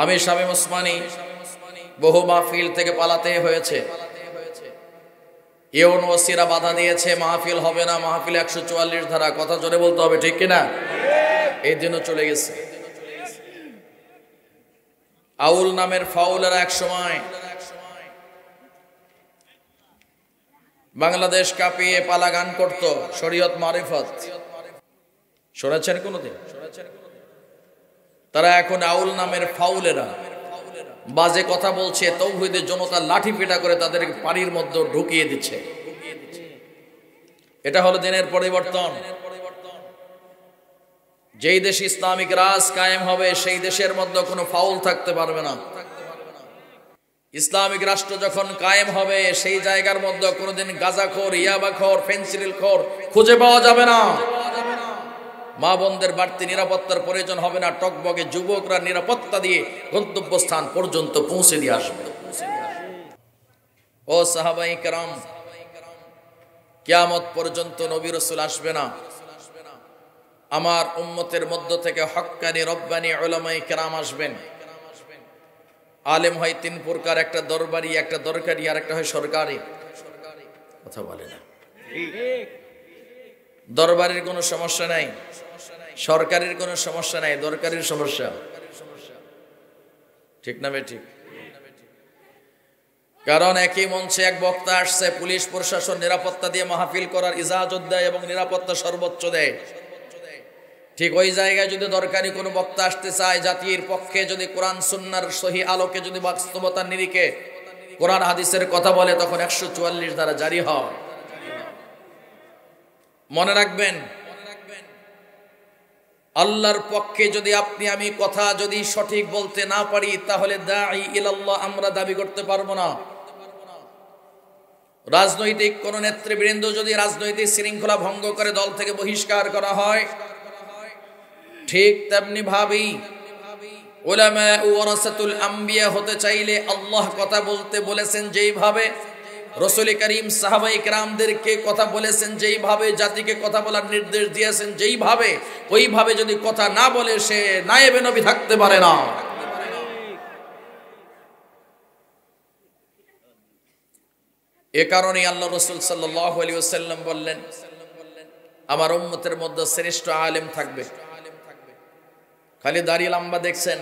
আমি শামীম ওসমানী বহু মাহফিল থেকে পালাতে হয়েছে। ইউনিভার্সিটিরা বাধা দিয়েছে, মাহফিল হবে না, মাহফিল 144 ধারা, কথা জোরে বলতে হবে, ঠিক কিনা? এই দিনও চলে গেছে। আউল নামের ফাউলেরা এক সময় বাংলাদেশ কাঁপিয়ে পালা গান করত, শরীয়ত মারিফত, শুনেছেন কোনদিন? তারা এখন আউল নামের ফাউলেরা বাজে কথা বলছে, তৌহিদের জনতা লাঠি পেটা করে তাদের পানির মধ্যে ঢুকিয়ে দিচ্ছে। এটা হলো দিনের পরিবর্তন। যেই দেশে ইসলামিক রাজ কায়েম হবে সেই দেশের মধ্যে কোনো ফাউল থাকতে পারবে না। ইসলামিক রাষ্ট্র যখন কায়েম হবে সেই জায়গার মধ্যে কোনোদিন গাঁজাখোর, ইয়াবাখোর, ফেন্সিডিল খুঁজে পাওয়া যাবে না। মা বোনদের বাড়তি নিরাপত্তার প্রয়োজন হবে না, টকবগে যুবকরা নিরাপত্তা দিয়ে গন্তব্যস্থান পর্যন্ত পৌঁছে দিয়ে আসবে। ও সাহাবায়ে কেরাম, কিয়ামত পর্যন্ত নবী রাসূল আসবে না, আমার উম্মতের মধ্য থেকে হক্কানি রব্বানি উলামায়ে কেরাম আসবেন। আলেম হয় তিন প্রকার, একটা দরবারি, একটা দরকারি, আর একটা হয় সরকারি। কথা বলে না। দরবারির কোনো সমস্যা নাই, সরকারের কোনো সমস্যা নাই, দরকারের সমস্যা, ঠিক না বেঠিক? কারণ একই মঞ্চে এক বক্তা আসছে, পুলিশ প্রশাসন নিরাপত্তা দিয়ে মাহফিল করার ইজাজত দেয় এবং নিরাপত্তা সর্বোচ্চ দেয়। ঠিক ওই জায়গায় যদি দরকারি কোনো বক্তা আসতে চায়, জাতির পক্ষে যদি কোরআন সুন্নাহর সহি আলোকে যদি বাস্তবতার নিরিখে কোরআন হাদিসের কথা বলে, তখন 144 ধারা জারি হয়। মনে রাখবেন, আল্লাহর পক্ষে যদি আপনি আমি কথা যদি সঠিক বলতে না পারি, তাহলে দাঈ ইলাল্লাহ আমরা দাবি করতে পারবো না। রাজনৈতিক কোন নেতৃবৃন্দ যদি রাজনৈতিক শৃঙ্খলা ভঙ্গ করে দল থেকে বহিষ্কার করা হয়, ঠিক তেমনি ভাবেই উলামা ওয়ারাসাতুল আম্বিয়া হতে চাইলে আল্লাহ কথা বলতে বলেছেন যেইভাবে, রাসূল করিম সাহাবায়ে কেরামদেরকে কথা বলেছেন যেইভাবে, জাতিকে কথা বলার নির্দেশ দিয়েছেন যেইভাবে, ওইভাবে যদি কথা না বলে সে নায়েবে নবী থাকতে পারে না। এ কারণে আল্লাহ রাসূল সাল্লাল্লাহু আলাইহি ওয়াসাল্লাম বললেন, আমার উম্মতের মধ্যে শ্রেষ্ঠ আলেম থাকবে। খালি দাড়ি লম্বা দেখছেন,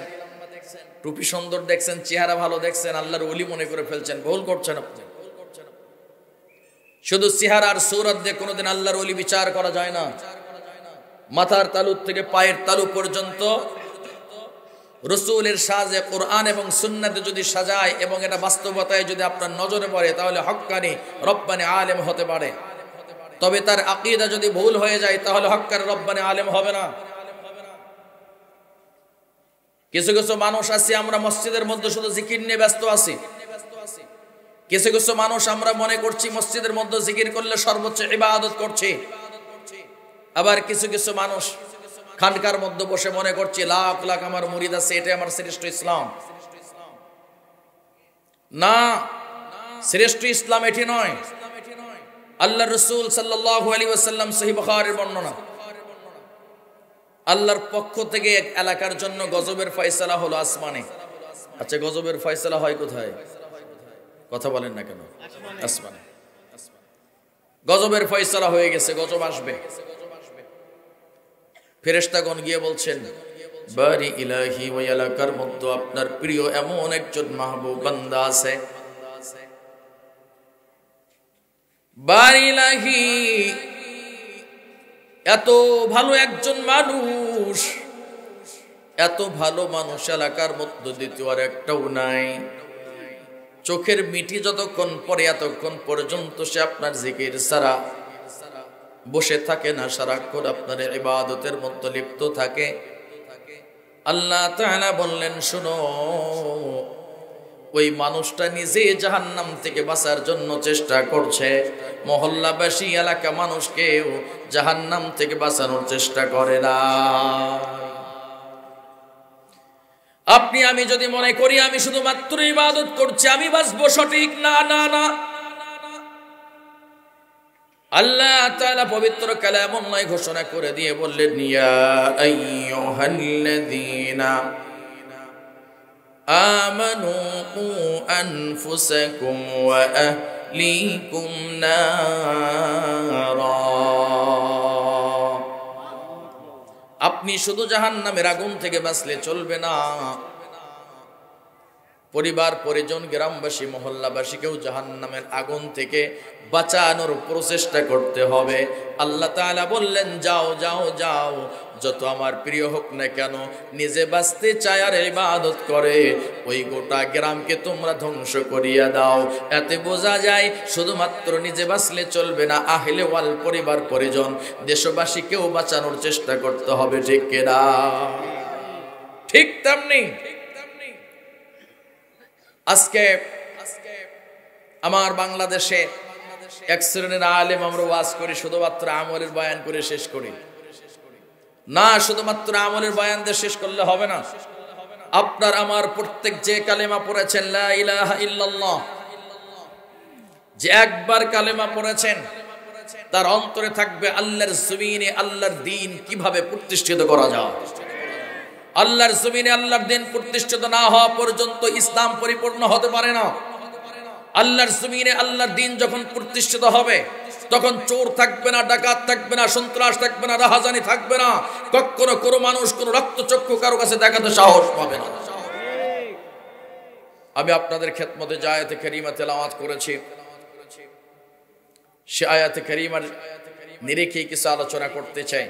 টুপি সুন্দর দেখছেন, চেহারা ভালো দেখছেন, আল্লাহর ওলি মনে করে ফেলছেন, ভুল করছেন আপনি। শুধু চেহারা আর সূরত দিয়ে কোনোদিন আল্লাহর ওলি বিচার করা যায় না। মাথার তালু থেকে পায়ের তালু পর্যন্ত রাসূলের সাজে কোরআন এবং সুন্নাতে যদি সাজায় এবং এটা বাস্তবতায় যদি আপনার নজরে পড়ে, তাহলে হক্কানি রব্বানি আলেম হতে পারে। তবে তার আকীদা যদি ভুল হয়ে যায়, তাহলে হক্কানি রব্বানি আলেম হবে না। কিছু কিছু মানুষ আছে, আমরা মসজিদের মধ্যে শুধু জিকির নিয়ে ব্যস্ত আছি। কিছু কিছু মানুষ আমরা মনে করছি মসজিদের মধ্যে জিকির করলে সর্বোচ্চ ইবাদত করছি। আবার কিছু কিছু মানুষ খানকার মধ্যে বসে মনে করছে লাখ লাখ আমার মুরিদ আছে, এটাই আমার শ্রেষ্ঠ ইসলাম। না, শ্রেষ্ঠ ইসলাম এটি নয়। আল্লাহর রাসূল সাল্লাল্লাহু আলাইহি ওয়াসাল্লাম, সহিহ বুখারীর বর্ণনা, আল্লাহর পক্ষ থেকে এক এলাকার জন্য গজবের ফয়সালা হলো আসমানে। আচ্ছা, গজবের ফয়সালা হয় কোথায়? কথা বলেন না কেন? আসমানে। গজবের ফয়সালা হয়ে গেছে, গজব আসবে। ফেরেশতাগণ গিয়ে বলছেন, বারি ইলাহি, ওই এলাকার মধ্যে আপনার প্রিয় এমন একজন মাহবুব বান্দা আছে। বারি ইলাহি, এত ভালো একজন মানুষ, এত ভালো মানুষ এলাকার মধ্যে দ্বিতীয় আর একটাও নাই। চোখের মিটি যতক্ষণ পরে এতক্ষণ পর্যন্ত সে আপনার জিকির ছাড়া বসে থাকে না, সারাক্ষণ আপনার ইবাদতের মধ্যে লিপ্ত থাকে। আল্লাহ তাআলা বললেন, শোনো, ওই মানুষটা নিজে জাহান্নাম থেকে বাঁচার জন্য চেষ্টা করছে, মহল্লাবাসী এলাকা মানুষকেও জাহান্নাম থেকে বাঁচানোর চেষ্টা করে না। আপনি আমি যদি মনে করি আমি শুধুমাত্র ইবাদত করছি, আমি বাঁচবো, সঠিক না, না, না। আল্লাহ তাআলা পবিত্র কালামুল্লাহ ঘোষণা করে দিয়ে বললেন, ইয়া আইয়ুহাল্লাযীনা আমানু কু আনফুসাকুম ওয়া আহলিকুম নারা। আপনি শুধু জাহান্নামের আগুন থেকে বাঁচলে চলবে না, পরিবার পরিজন গ্রামবাসী মহল্লাবাসীকেও জাহান্নামের আগুন থেকে বাঁচানোর প্রচেষ্টা করতে হবে। আল্লাহ তাআলা বললেন, যাও যাও যাও, যত আমার প্রিয় হোক না কেন, নিজে বাঁচতে চায় আর ইবাদত করে, ওই গোটা গ্রামকে তোমরা ধ্বংস করিয়া দাও। এতে বোঝা যায় শুধুমাত্র নিজে বাঁচলে চলবে না, আহলে ওয়াল পরিবার পরিজন দেশবাসীকেও বাঁচানোর চেষ্টা করতে হবে। ঠিক কিনা? ঠিক তেমনি আজকে আমার বাংলাদেশে এক শ্রেণীর আলেম আমরা ওয়াজ করি, শুধুমাত্র আমলের বয়ান করে শেষ করি না। শুধুমাত্র আমলের বয়ান দিয়ে শেষ করলে হবে না। আপনার আমার প্রত্যেক যে কালেমা পড়েছেন লা ইলাহা ইল্লাল্লাহ, যে একবার কালেমা পড়েছেন, তার অন্তরে থাকবে আল্লাহর জমিনে আল্লাহর দ্বীন কিভাবে প্রতিষ্ঠিত করা যায়। আল্লাহর জমিনে আল্লাহর দ্বীন প্রতিষ্ঠিত না হওয়া পর্যন্ত ইসলাম পরিপূর্ণ হতে পারে না। আল্লাহর জমিনে আল্লাহর দ্বীন যখন প্রতিষ্ঠিত হবে, তখন চোর থাকবে না, ডাকাত থাকবে না, সন্ত্রাস থাকবে না, রাহাজানি থাকবে না। কখনো কোনো মানুষ কোনো রক্তচক্ষু কারো কাছে দেখাতে সাহস পাবে না। আমি আপনাদের খেদমতে যে আয়াতে কারিমা তেলাওয়াত করেছি, সে আয়াতে কারিমার নিরিখে কিছু আলোচনা করতে চাই।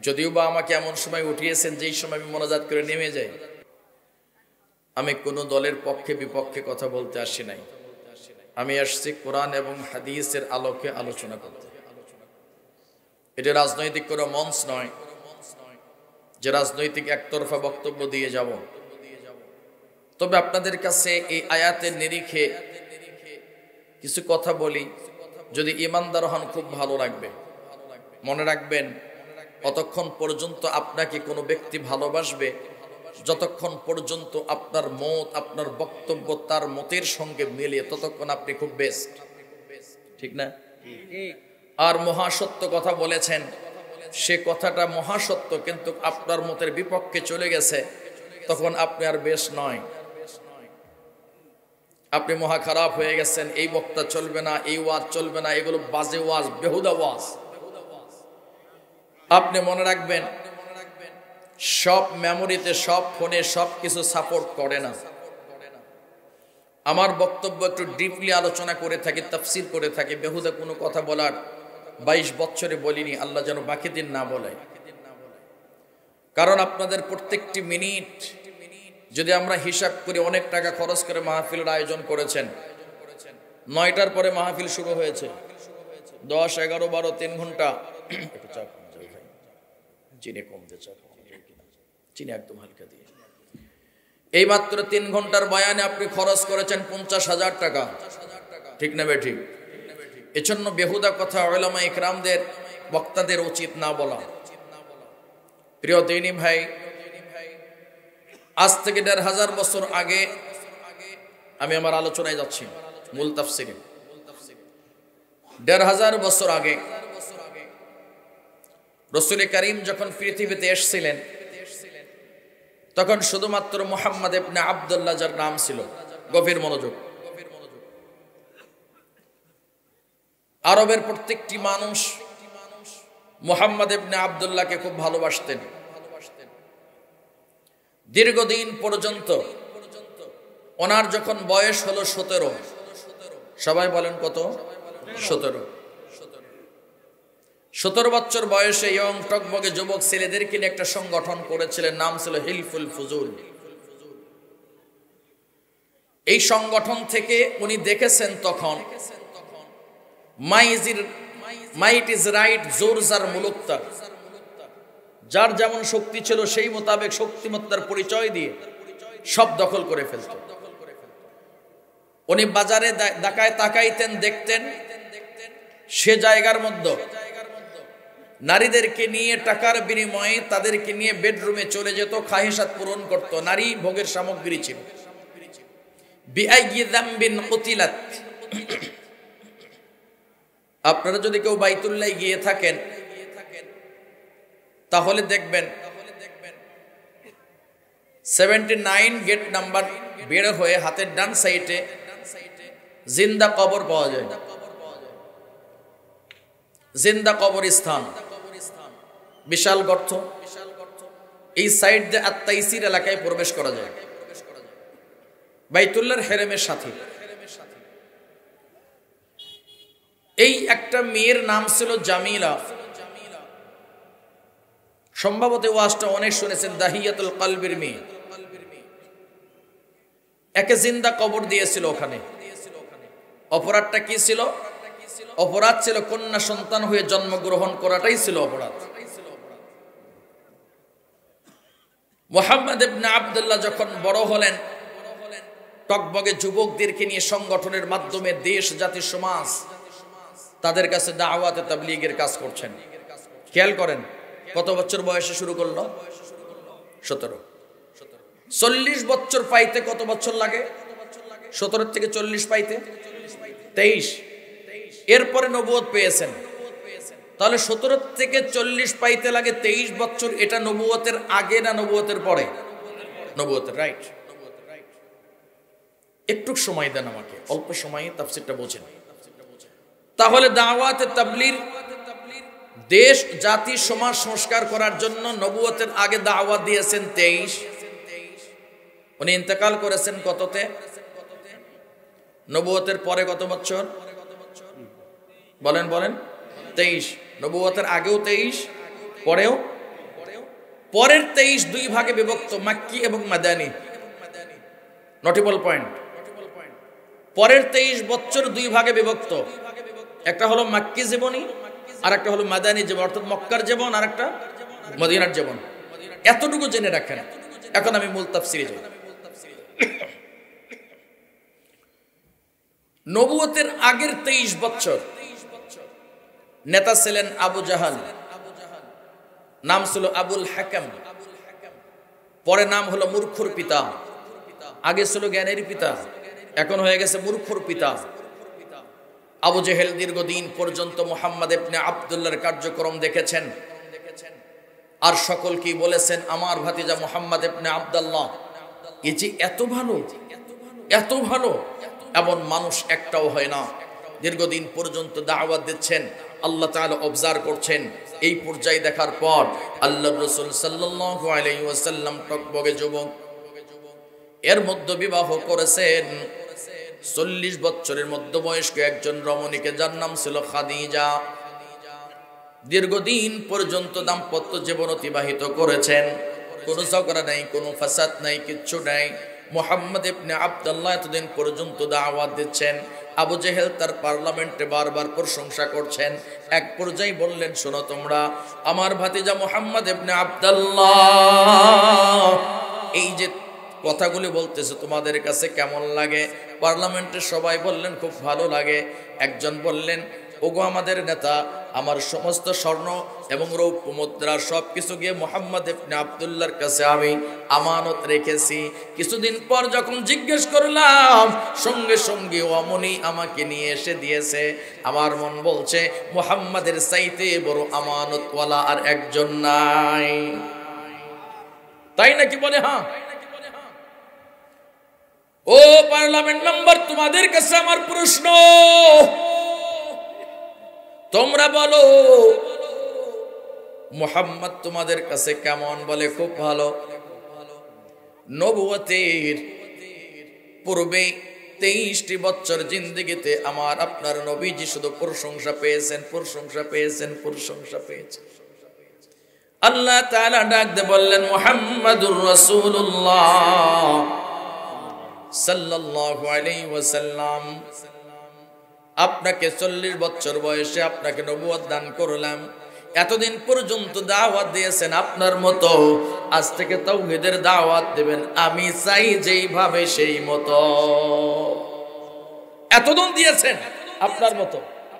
যদিও বা আমাকে এমন সময় উঠিয়েছেন যেই সময় আমি মোনাজাত করে নেমে যাই। আমি কোনো দলের পক্ষে বিপক্ষে কথা বলতে আসি নাই, আমি আসছি কোরআন এবং হাদিসের আলোকে আলোচনা করতে। এটা রাজনৈতিক কোনো মঞ্চ নয় যে রাজনৈতিক একতরফা বক্তব্য দিয়ে যাব। তবে আপনাদের কাছে এই আয়াতের নিরিখে কিছু কথা বলি, যদি ইমানদার হন খুব ভালো লাগবে। মনে রাখবেন, অতক্ষণ পর্যন্ত আপনাকে কোনো ব্যক্তি ভালোবাসবে যতক্ষণ পর্যন্ত আপনার মত, আপনার বক্তব্য তার মতের সঙ্গে মিলে, ততক্ষণ আপনি খুব বেস্ট। ঠিক না? আর মহাসত্য কথা বলেছেন, সে কথাটা মহাসত্য, কিন্তু আপনার মতের বিপক্ষে চলে গেছে, তখন আপনি আর বেশ নয়, আপনি মহা খারাপ হয়ে গেছেন। এই বক্তা চলবে না, এই ওয়াজ চলবে না, এগুলো বাজে ওয়াজ, বেহুদা ওয়াজ। আপনি মনে রাখবেন, সব মেমোরিতে, সব ফোনে সব কিছু সাপোর্ট করে না। আমার বক্তব্য একটু ডিপলি আলোচনা করে থাকি, তাফসির করে থাকি। বেহুদা কোনো কথা বলার 22 বছরে বলিনি, আল্লাহ যেন বাকি দিন না বলে। কারণ আপনাদের প্রত্যেকটি মিনিট যদি আমরা হিসাব করি, অনেক টাকা খরচ করে মাহফিলের আয়োজন করেছেন। 9টার পরে মাহফিল শুরু হয়েছে, 10, 11, 12, 3 ঘন্টা। চিনি কম দিয়ে, চিনি একদম হালকা দিয়ে। এই মাত্র 3 ঘন্টার বয়ানে আপনি খরচ করেছেন 50,000 টাকা। ঠিক না বে ঠিক? এজন্য বেহুদা কথা উলামা ইকরামদের, বক্তাদের উচিত না বলা। প্রিয় দিনী ভাই, আজ থেকে 1500 বছর আগে, আমি আমার আলোচনায় যাচ্ছি মূল তাফসিরে। 1500 বছর আগে রাসূল করিম যখন পৃথিবীতে এসেছিলেন, তখন শুধুমাত্র মুহাম্মদ ইবনে আব্দুল্লাহ যার নাম ছিল, গভীর মনোযোগ, আরবের প্রত্যেকটি মানুষ মুহাম্মদ ইবনে আব্দুল্লাহকে খুব ভালোবাসতেন। দীর্ঘদিন পর্যন্ত ওনার যখন বয়স হলো 17, সবাই বলেন কত? 17 বছর বয়সে ইয়ং টকবগে যুবক ছেলেদেরকে নিয়ে একটা সংগঠন করেছিলেন, নাম ছিল হিলফুল ফুজুল। এই সংগঠন থেকে উনি দেখেছেন তখন মাইট ইজ রাইট, জোর যার মুলুক তার। যার যেমন শক্তি ছিল সেই মোতাবেক শক্তিমত্তার পরিচয় দিয়ে সব দখল করে ফেলত। উনি বাজারে তাকায় তাকাইতেন, দেখতেন সে জায়গার মধ্যে নারীদেরকে নিয়ে টাকার বিনিময়ে তাদেরকে নিয়ে বেডরুমে চলে যেত, খাহিসাত পূরণ করত। নারী ভোগের সামগ্রী ছিল। বিআইয়ি যামবিন কুতিলাত। আপনারা যদি কেউ বাইতুল্লাহ গিয়ে থাকেন তাহলে দেখবেন 79 গেট নাম্বার বের হয়ে হাতের ডান সাইডে জিন্দা কবর পাওয়া যায়, জিন্দা কবরস্থান, বিশাল গর্ত। এই সাইড দিয়ে আত-তাইসির এলাকায় প্রবেশ করা যায়, বাইতুল্লাহর হেরেমের সাথে। এই একটা মেয়ের নাম ছিল জামিলা, সম্ভবত ওয়াজটা অনেক শুনেছেন, দাহিয়াতুল কলবির মেয়ে। একে জিন্দা কবর দিয়েছিল ওখানে। অপরাধটা কি ছিল? অপরাধ ছিল কন্যা সন্তান হয়ে জন্মগ্রহণ করাটাই ছিল অপরাধ। মুহাম্মদ ইবনে আব্দুল্লাহ যখন বড় হলেন, টকবগে যুবকদেরকে নিয়ে সংগঠনের মাধ্যমে দেশ, জাতি, সমাজ তাদের কাছে দাওয়াতে তাবলীগের কাজ করছেন। খেয়াল করেন, কত বছর বয়সে শুরু করলো? 17। 40 বছর পাইতে কত বছর লাগে? 17 থেকে 40 পাইতে 23। এরপরে নবুয়ত পেয়েছেন, তাহলে 17 থেকে 40 পাইতে লাগে 23 বছর। এটা নবুয়তের আগে না নবুয়তের পরে? নবুয়তের, রাইট। একটু সময় দেন আমাকে, অল্প সময়ে তাফসীরটা বোঝেন। তাহলে দাওয়াতে তাবলীগ দেশ, জাতি, সমাজ সংস্কার করার জন্য নবুয়তের আগে দাওয়াত দিয়েছেন 23। উনি ইন্তেকাল করেছেন কততে? নবুয়তের পরে কত বছর বলেন? 23। নবুয়তের আগেও 23, পরেও। পরের 23 দুই ভাগে বিভক্ত, মাক্কি এবং মাদানী। নোটেবল পয়েন্ট, পরের 23 বছর দুই ভাগে বিভক্ত। একটা হলো মাক্কি জীবনী, আর একটা হলো মাদানী জীবন, অর্থাৎ মক্কার জীবন আর একটা মদিনার জীবন। এতটুকু জেনে রাখেন। এখন আমি মূল তাফসিরে যাই। নবুয়তের আগের 23 বছর নেতা ছিলেন আবু জাহাল, নাম ছিল আবুল হাকাম, পরে নাম হলো মূর্খর পিতা। আগে ছিল জ্ঞানের পিতা, এখন হয়ে গেছে মূর্খর পিতা। আবু জেহেল দীর্ঘদিন পর্যন্ত মুহাম্মদ ইবনে আব্দুল্লাহর কার্যক্রম দেখেছেন, আর সকলকেই বলেছেন আমার ভাতিজা মুহাম্মদ ইবনে আব্দুল্লাহ এই যে এত ভালো, এত ভালো, এমন মানুষ একটাও হয় না। দীর্ঘদিন পর্যন্ত দাওয়াত দিচ্ছেন, আল্লাহ তাআলা অবজার্ভ করছেন। এই পর্যায়ে দেখার পর আল্লাহর রাসূল সাল্লাল্লাহু আলাইহি ওয়াসাল্লাম টকবগে যুবক, এর মধ্যে বিবাহ করেছেন 40 বছরের মধ্যবয়স্ক একজন রমণীকে, যার নাম ছিল খাদিজা। দীর্ঘদিন পর্যন্ত দাম্পত্য জীবন অতিবাহিত করেছেন, কোনো ঝগড়া নাই, কোনো ফাসাদ নাই, কিচ্ছু নাই। মুহাম্মদ ইবনে আব্দুল্লাহ এতদিন পর্যন্ত দাওয়াত দিচ্ছেন। আবু জেহেল তার পার্লামেন্টে বারবার প্রশংসা করছেন। এক পর্যায়ে বললেন, শোনো তোমরা, আমার ভাতিজা মুহাম্মদ ইবনে আব্দুল্লাহ এই যে কথাগুলি বলতেছে তোমাদের কাছে কেমন লাগে? পার্লামেন্টের সবাই বললেন খুব ভালো লাগে। একজন বললেন, ওগো আমাদের নেতা, আমার সমস্ত স্বর্ণ এবং রৌপ্য মুদ্রা সবকিছু গিয়ে মুহাম্মদ ইবনে আব্দুল্লাহর কাছে আমি আমানত রেখেছি। কিছুদিন পর যখন জিজ্ঞেস করলাম, সঙ্গে সঙ্গে অমনি আমাকে নিয়ে এসে দিয়েছে। আমার মন বলছে মুহাম্মাদের চাইতে বড় আমানতওয়ালা আর একজন নাই। তাই নাকি? বলে হ্যাঁ। ও পার্লামেন্ট মেম্বার, তোমাদের কাছে আমার প্রশ্ন, তোমরা বলো মুহাম্মদ তোমাদের কাছে কেমন? বলে খুব ভালো। নবুয়তের পূর্বে 23টি বছর জিন্দেগিতে আমার আপনার নবীজি শুধু প্রশংসা পেয়েছেন, প্রশংসা পেয়েছেন, প্রশংসা পেয়েছেন। আল্লাহ তাআলা ডাক দিয়ে বললেন, মুহাম্মাদুর রাসূলুল্লাহ সাল্লাল্লাহু আলাইহি ওয়াসাল্লাম, আপনাকে 40 বছর বয়সে আপনাকে নবুয়ত দান করলাম। এতদিন পর্যন্ত দাওয়াত দিয়েছেন আপনার মতো, আজ থেকে তাওহীদের দাওয়াত দেবেন। আমি চাই যেইভাবে সেই মতো। এতদিন দিয়েছেন আপনার মতো,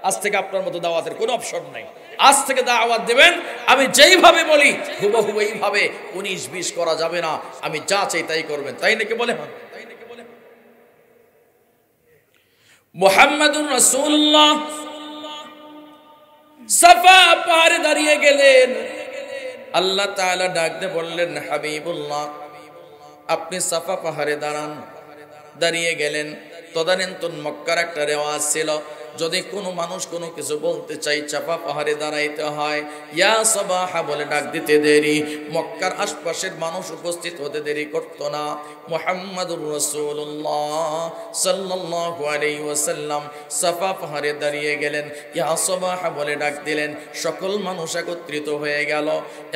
আজ থেকে আপনার মতো দাওয়াতের কোনো অপশন নাই। আজ থেকে দাওয়াত দেবেন, আমি যেইভাবে বলি হুবহু এইভাবে 19-20 করা যাবে না। আমি যা চাই তাই করবেন। তাই নাকি? বলে হ্যাঁ। মুহাম্মাদুর রাসূলুল্লাহ সাফা পাহাড়ে দাঁড়িয়ে গেলেন। আল্লাহ তাআলা ডাক দিয়ে বললেন, হাবিবুল্লাহ আপনি সাফা পাহাড়ে দাঁড়ান। দাঁড়িয়ে গেলেন। তদানীন্তন মক্কার একটা রেওয়াজ ছিল, যদি কোনো মানুষ কোনো কিছু বলতে চাই চাপা পাহাড়ে দাঁড়াইতে হয়, ইয়া সাবাহা বলে ডাক দিতে দেরি। মক্কার আশপাশের মানুষ উপস্থিত হতে দেরি করতো না। মুহাম্মাদুর রাসূলুল্লাহ সাল্লাল্লাহু আলাইহি ওয়াসাল্লাম সাফা পাহাড়ে দাঁড়িয়ে গেলেন, ইয়া সাবাহা বলে ডাক দিলেন। সকল মানুষ একত্রিত হয়ে গেল।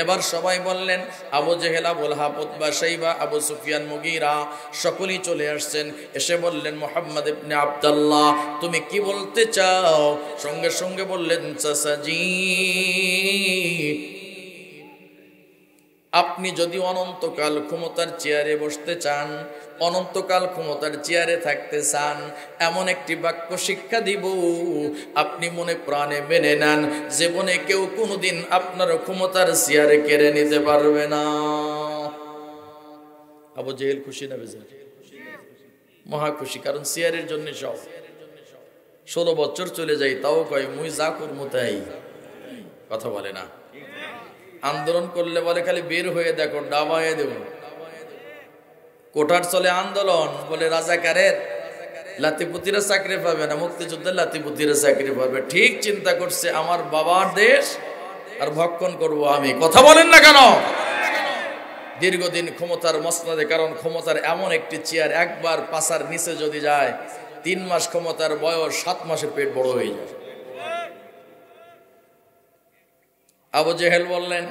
এবার সবাই বললেন, আবু জেহেল, আবু লাহাব, উতবা, শাইবা, আবু সুফিয়ান, মুগীরা সকলেই চলে আসছেন। এসে বললেন, মুহাম্মদ ইবনে আব্দুল্লাহ তুমি কি বলতে চাও? সঙ্গে সঙ্গে বললেন, চাচাজি আপনি যদি অনন্তকাল ক্ষমতার চেয়ারে বসতে চান, অনন্তকাল ক্ষমতার চেয়ারে থাকতে চান, এমন একটি বাক্য শিক্ষা দিব আপনি মনে প্রাণে মেনে নেন, জীবনে কেউ কোনোদিন আপনার ক্ষমতার চেয়ারে কেড়ে নিতে পারবে না। আবু জেহেল খুশি না বেজার? মহা খুশি, কারণ চেয়ারের জন্য সব। 16 বছর চলে যাই, তাও কয় মুই যা করবো তাই। কথা বলে না। আন্দোলন করলে বলে খালি বের হয়ে দেখো, ডাবায় দেব। কোটার চলে আন্দোলন, বলে রাজাকারের লাতিপুতিরা চাকরি পাবে না, মুক্তিযুদ্ধের লাতিপুতিরা চাকরি পাবে। ঠিক চিন্তা করছে, আমার বাবার দেশ আর ভক্ষণ করব আমি। কথা বলেন না কেন? দীর্ঘদিন ক্ষমতার মসনদে, কারণ ক্ষমতার এমন একটি চেয়ার, একবার পাছার নিচে যদি যায় 3 মাস ক্ষমতার বয়স, 7 মাসের পেট বড় হয়ে যায়। আবু জেহেল বললেন,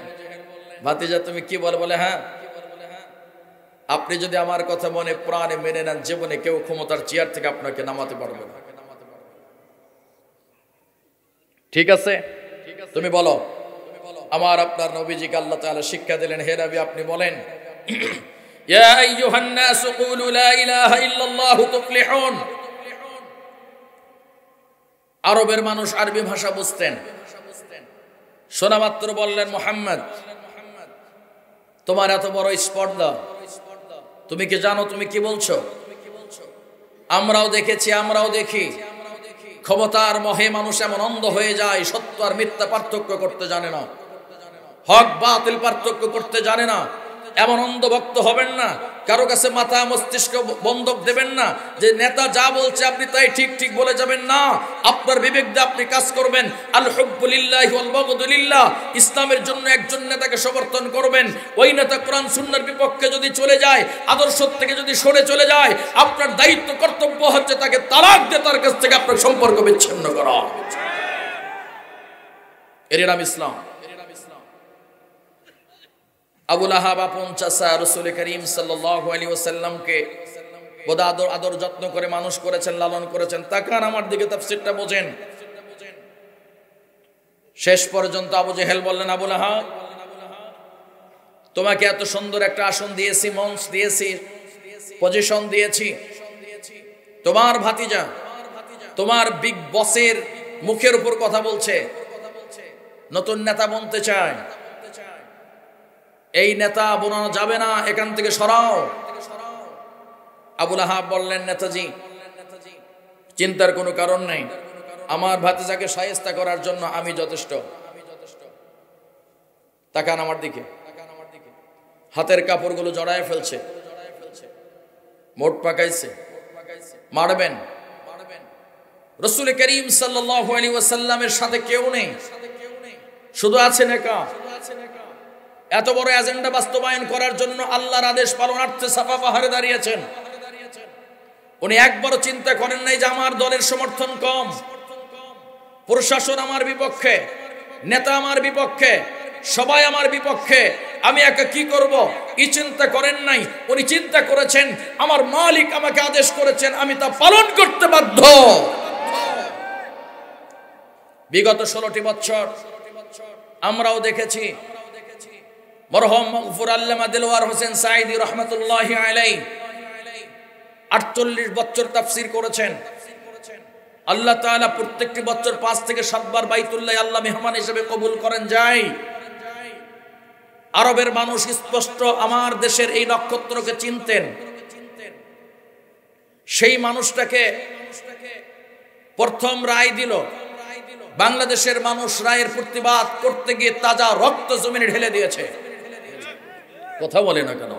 ভাতিজা তুমি কি বল? বলে হ্যাঁ, আপনি যদি আমার কথা মনে প্রাণে মেনে নেন, জীবনে কেউ ক্ষমতার চেয়ার থেকে আপনাকে নামাতে পারবে না। ঠিক আছে, তুমি বলো। আমার আপনার নবীজিকে আল্লাহ তাআলা শিক্ষা দিলেন, হে নবী আপনি বলেন, ইয়া আইয়ুহান নাস কুলু লা ইলাহা ইল্লাল্লাহু তুফলিহুন। আরবের মানুষ আরবি ভাষা বুঝতেন। শোনা মাত্র বললেন, মুহাম্মদ তোমার এত বড় স্পর্ধা, তুমি কি জানো তুমি কি বলছো? আমরাও দেখেছি, আমরাও দেখি, ক্ষমতার মোহে মানুষ এমন অন্ধ হয়ে যায়, সত্য আর মিথ্যা পার্থক্য করতে জানে না, হক বাতিল পার্থক্য করতে জানে না। এমন অন্ধভক্ত হবেন না, কারো কাছে মাথা মস্তিষ্ক বন্ধক দেবেন না যে নেতা যা বলছে আপনি তাই ঠিক ঠিক বলে যাবেন না। আপনার বিবেক দিয়ে আপনি কাজ করবেন। আল হুব্বু লিল্লাহি ওয়াল বাগদু লিল্লাহ। ইসলামের জন্য একজন নেতাকে সমর্থন করবেন, ওই নেতা কোরআন সুন্নাহর বিপক্ষে যদি চলে যায়, আদর্শ থেকে যদি সরে চলে যায়, আপনার দায়িত্ব কর্তব্য হচ্ছে তাকে তালাক দিয়ে তার কাছ থেকে আপনার সম্পর্ক বিচ্ছিন্ন করা। এর নাম ইসলাম। আবু লাহাব আপন চাচা রাসূল করিম সাল্লাল্লাহু আলাইহি ওয়াসাল্লামকে বড় আদর যত্ন করে মানুষ করেছেন, লালন করেছেন। তাকান আমার দিকে, তাফসীরটা বোঝেন। শেষ পর্যন্ত আবু জেহেল বললেন, আবু লাহাব তোমাকে এত সুন্দর একটা আসন দিয়েছি, মঞ্চ দিয়েছি, পজিশন দিয়েছি, তোমার ভাতিজা তোমার বিগ বসের মুখের উপর কথা বলছে, নতুন নেতা বনতে চায়, এই নেতা বানানো যাবে না, এখান থেকে সরাও। আবু লাহাব বললেন, নেতাজি চিন্তার কোনো কারণ নেই, আমার ভাতিজাকে শায়েস্তা করার জন্য আমি যথেষ্ট। তাকান আমার দিকে, হাতের কাপড়গুলো জড়ায় ফেলছে, মোট পাকাইছে, মারবেন। রাসূল করিম সাল্লাল্লাহু আলাইহি ওয়াসাল্লামের সাথে কেউ নেই, শুধু আছে নেকা। এত বড় এজেন্ডা বাস্তবায়ন করার জন্য আল্লাহর আদেশ পালনার্থে সাফা পাহাড়ে দাঁড়িয়েছেন। উনি একবারও চিন্তা করেন নাই যে আমার দলের সমর্থন কম, প্রশাসন আমার বিপক্ষে, নেতা আমার বিপক্ষে, সবাই আমার বিপক্ষে, আমি একা কি করব। এই চিন্তা করেন নাই। উনি চিন্তা করেছেন আমার মালিক আমাকে আদেশ করেছেন, আমি তা পালন করতে বাধ্য। বিগত 16টি বছর আমরাও দেখেছি, মরহুম মাগফুর আল্লামা দিলওয়ার হোসেন সাঈদী রাহমাতুল্লাহি আলাইহি 48 বছর তাফসীর করেছেন। আল্লাহ তাআলা প্রত্যেকটি বছর 5 থেকে 7 বার বাইতুল্লাহ আল্লাহ মেহমান হিসেবে কবুল করেন যায়। আরবের মানুষ স্পষ্ট আমার দেশের এই নক্ষত্রকে চিনতেন। সেই মানুষটাকে প্রথম রায় দিল, বাংলাদেশের মানুষ রায়ের প্রতিবাদ করতে গিয়ে তাজা রক্ত জমিনে ঢেলে দিয়েছে। কথা বলে না কেন?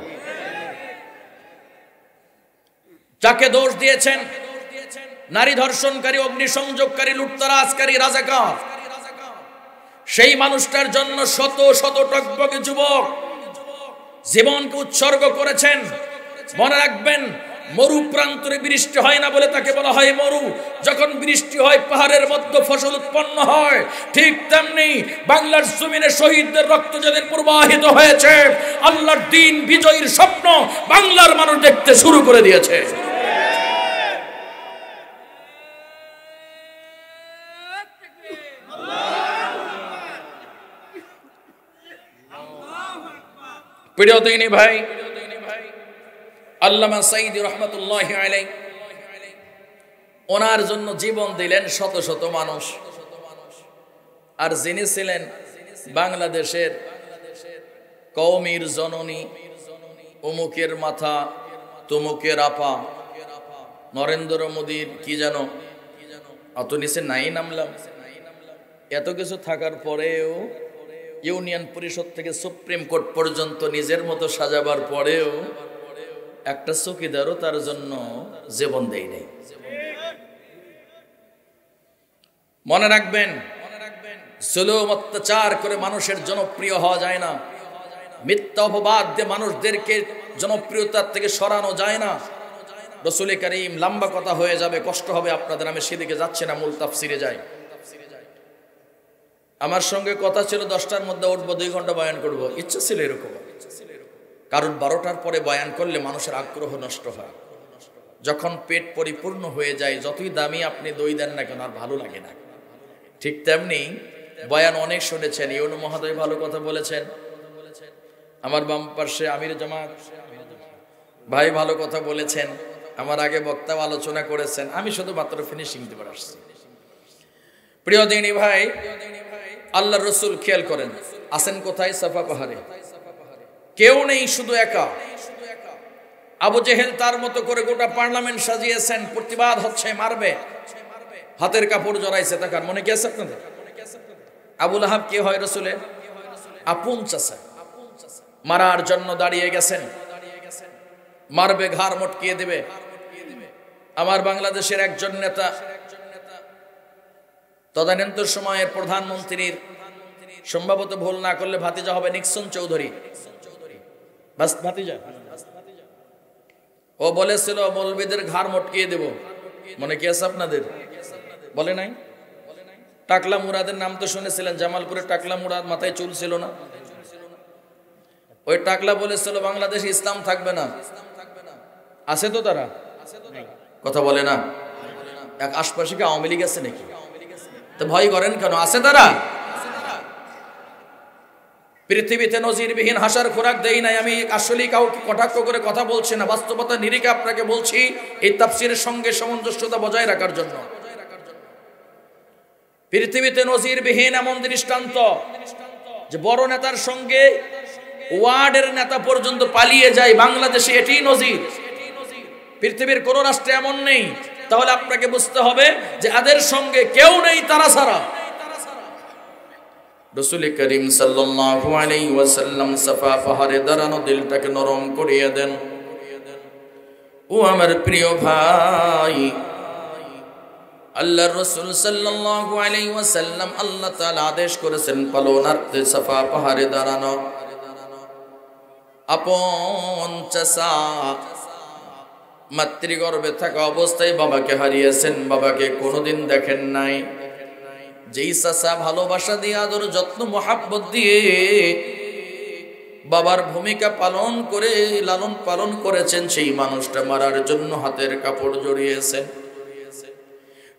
যাকে দোষ দিয়েছেন নারী ধর্ষণকারী, অগ্নিসংযোগকারী, লুটতরাজকারী, রাজাকার, সেই মানুষটার জন্য শত শত টকবকে যুবক জীবনকে উৎসর্গ করেছেন। মনে রাখবেন, মরু প্রান্তরে বৃষ্টি হয় না বলে তাকে বলা হয় মরু। যখন বৃষ্টি হয় পাহাড়ের মধ্যে ফসল উৎপন্ন হয়। ঠিক তেমনি বাংলার জমিনে শহীদদের রক্ত যেদিন প্রবাহিত হয়েছে, আল্লাহর দ্বীন বিজয়ীর স্বপ্ন বাংলার মানুষ দেখতে শুরু করে দিয়েছে। প্রিয় দিনী ভাই, আল্লামা সাঈদী রাহমাতুল্লাহি আলাইহি ওনার জন্য জীবন দিলেন শত শত মানুষ। আর যিনি ছিলেন বাংলাদেশের কওমির জননী, অমুকের মাথা তমুকের আপা, নরেন্দ্র মোদীর কি যেন অত নিচে নাই নামলাম, এত কিছু থাকার পরেও, ইউনিয়ন পরিষদ থেকে সুপ্রিম কোর্ট পর্যন্ত নিজের মতো সাজাবার পরেও একটা চৌকিদারও তার জন্য জীবন দেয় নাই। মনে রাখবেন, জুলুম অত্যাচার করে মানুষের জনপ্রিয় হওয়া যায় না। মিথ্যা অপবাদ দিয়ে মানুষদেরকে জনপ্রিয়তার থেকে সরানো যায় না। রাসূল কারীম, লম্বা কথা হয়ে যাবে, কষ্ট হবে আপনাদের, আমি সেদিকে যাচ্ছি না, মূল তাফসিরে যাই। আমার সঙ্গে কথা ছিল 10টার মধ্যে উঠবো, 2 ঘন্টা বয়ান করবো, ইচ্ছা ছিল এরকম। কারণ 12টার পরে বয়ান করলে মানুষের আগ্রহ নষ্ট হয়। যখন পেট পরিপূর্ণ হয়ে যায়, যতই দামি আপনি দই দেন না কেন আর ভালো লাগে না। ঠিক তেমনি বয়ান অনেক শুনেছেন, ইউনু মহোদয় ভালো কথা বলেছেন, আমার বাম পাশে আমির জামাত ভাই ভালো কথা বলেছেন, আমার আগে বক্তা আলোচনা করেছেন, আমি শুধু মাত্র ফিনিশিং দিতে আসছি। প্রিয় দিনী ভাই, আল্লাহর রাসূল খেয়াল করেন, আছেন কোথায়? সাফা পাহাড়ে। কেউ নেই, শুধু একা। আবু জেহেল তার মতো করে গোটা পার্লামেন্ট সাজিয়েছেন, প্রতিবাদ হচ্ছে, মারবে, হাতের কাপড় জড়াইছে। তাকার মনে কি আছে আপনাদের? আবু লাহাব কে হয়? রাসূলের আপন চাচা, মারার জন্য দাঁড়িয়ে গেছেন, মারবে, ঘাড় মটকিয়ে দেবে। আমার বাংলাদেশের একজন নেতা, তদানীন্তন সময়ের প্রধানমন্ত্রীর, সম্ভবত ভুল না করলে ভাতিজা হবে, নিক্সন চৌধুরী, বাস ভাতিজা, ও বলেছিল মৌলবীদের ঘাড় মটকিয়ে দেব। মনে কি আছে আপনাদের? বলে নাই? টাকলা মুরাদের নাম তো শুনেছিলেন, জামালপুরের টাকলা মুরাদ, মাথায় চুল ছিল না? ওই টাকলা বলেছিল বাংলাদেশে ইসলাম থাকবে না। আছে তো তারা? কথা বলে না। এক আশপাশে কি আওয়ামী লীগ আছে নাকি? তো ভয় করেন কেন? আছে তারা। পৃথিবীতে নজিরবিহীন হাসার খোরাক দেই নাই। আমি আসলেই কাউকে কটাক্ষ করে কথা বলছি না, বাস্তবতা নিরিখে আপনাকে বলছি, এই তাফসীরের সঙ্গে সামঞ্জস্যতা বজায় রাখার জন্য। পৃথিবীতে নজিরবিহীন এমন দৃষ্টান্ত যে বড় নেতার সঙ্গে ওয়ার্ডের নেতা পর্যন্ত পালিয়ে যায়, বাংলাদেশে এটি নজির। পৃথিবীর কোন রাষ্ট্রে এমন নেই। তাহলে আপনাকে বুঝতে হবে যে এদের সঙ্গে কেউ নেই তারা ছাড়া। রাসূল করিম সাল্লাল্লাহু আলাইহি ওয়াসাল্লাম সাফা পাহাড়ে দাঁড়ানো, দিলটাকে নরম করিয়ে দেন। ও আমার প্রিয় ভাই, আল্লাহর রাসূল সাল্লাল্লাহু আলাইহি ওয়াসাল্লাম, আল্লাহ তাআলা আদেশ করেছেন পালনার্থে সাফা পাহাড়ে দাঁড়ানো। আপন চাচা মাতৃগর্ভে থাকা অবস্থায় বাবাকে হারিয়েছেন, বাবাকে কোনোদিন দেখেন নাই। যেই চাচা ভালোবাসা দিয়ে, আদর, যত্ন, মোহাব্বত দিয়ে বাবার ভূমিকা পালন করে লালন পালন করেছেন, সেই মানুষটা মারার জন্য হাতের কাপড় জড়িয়েছেন।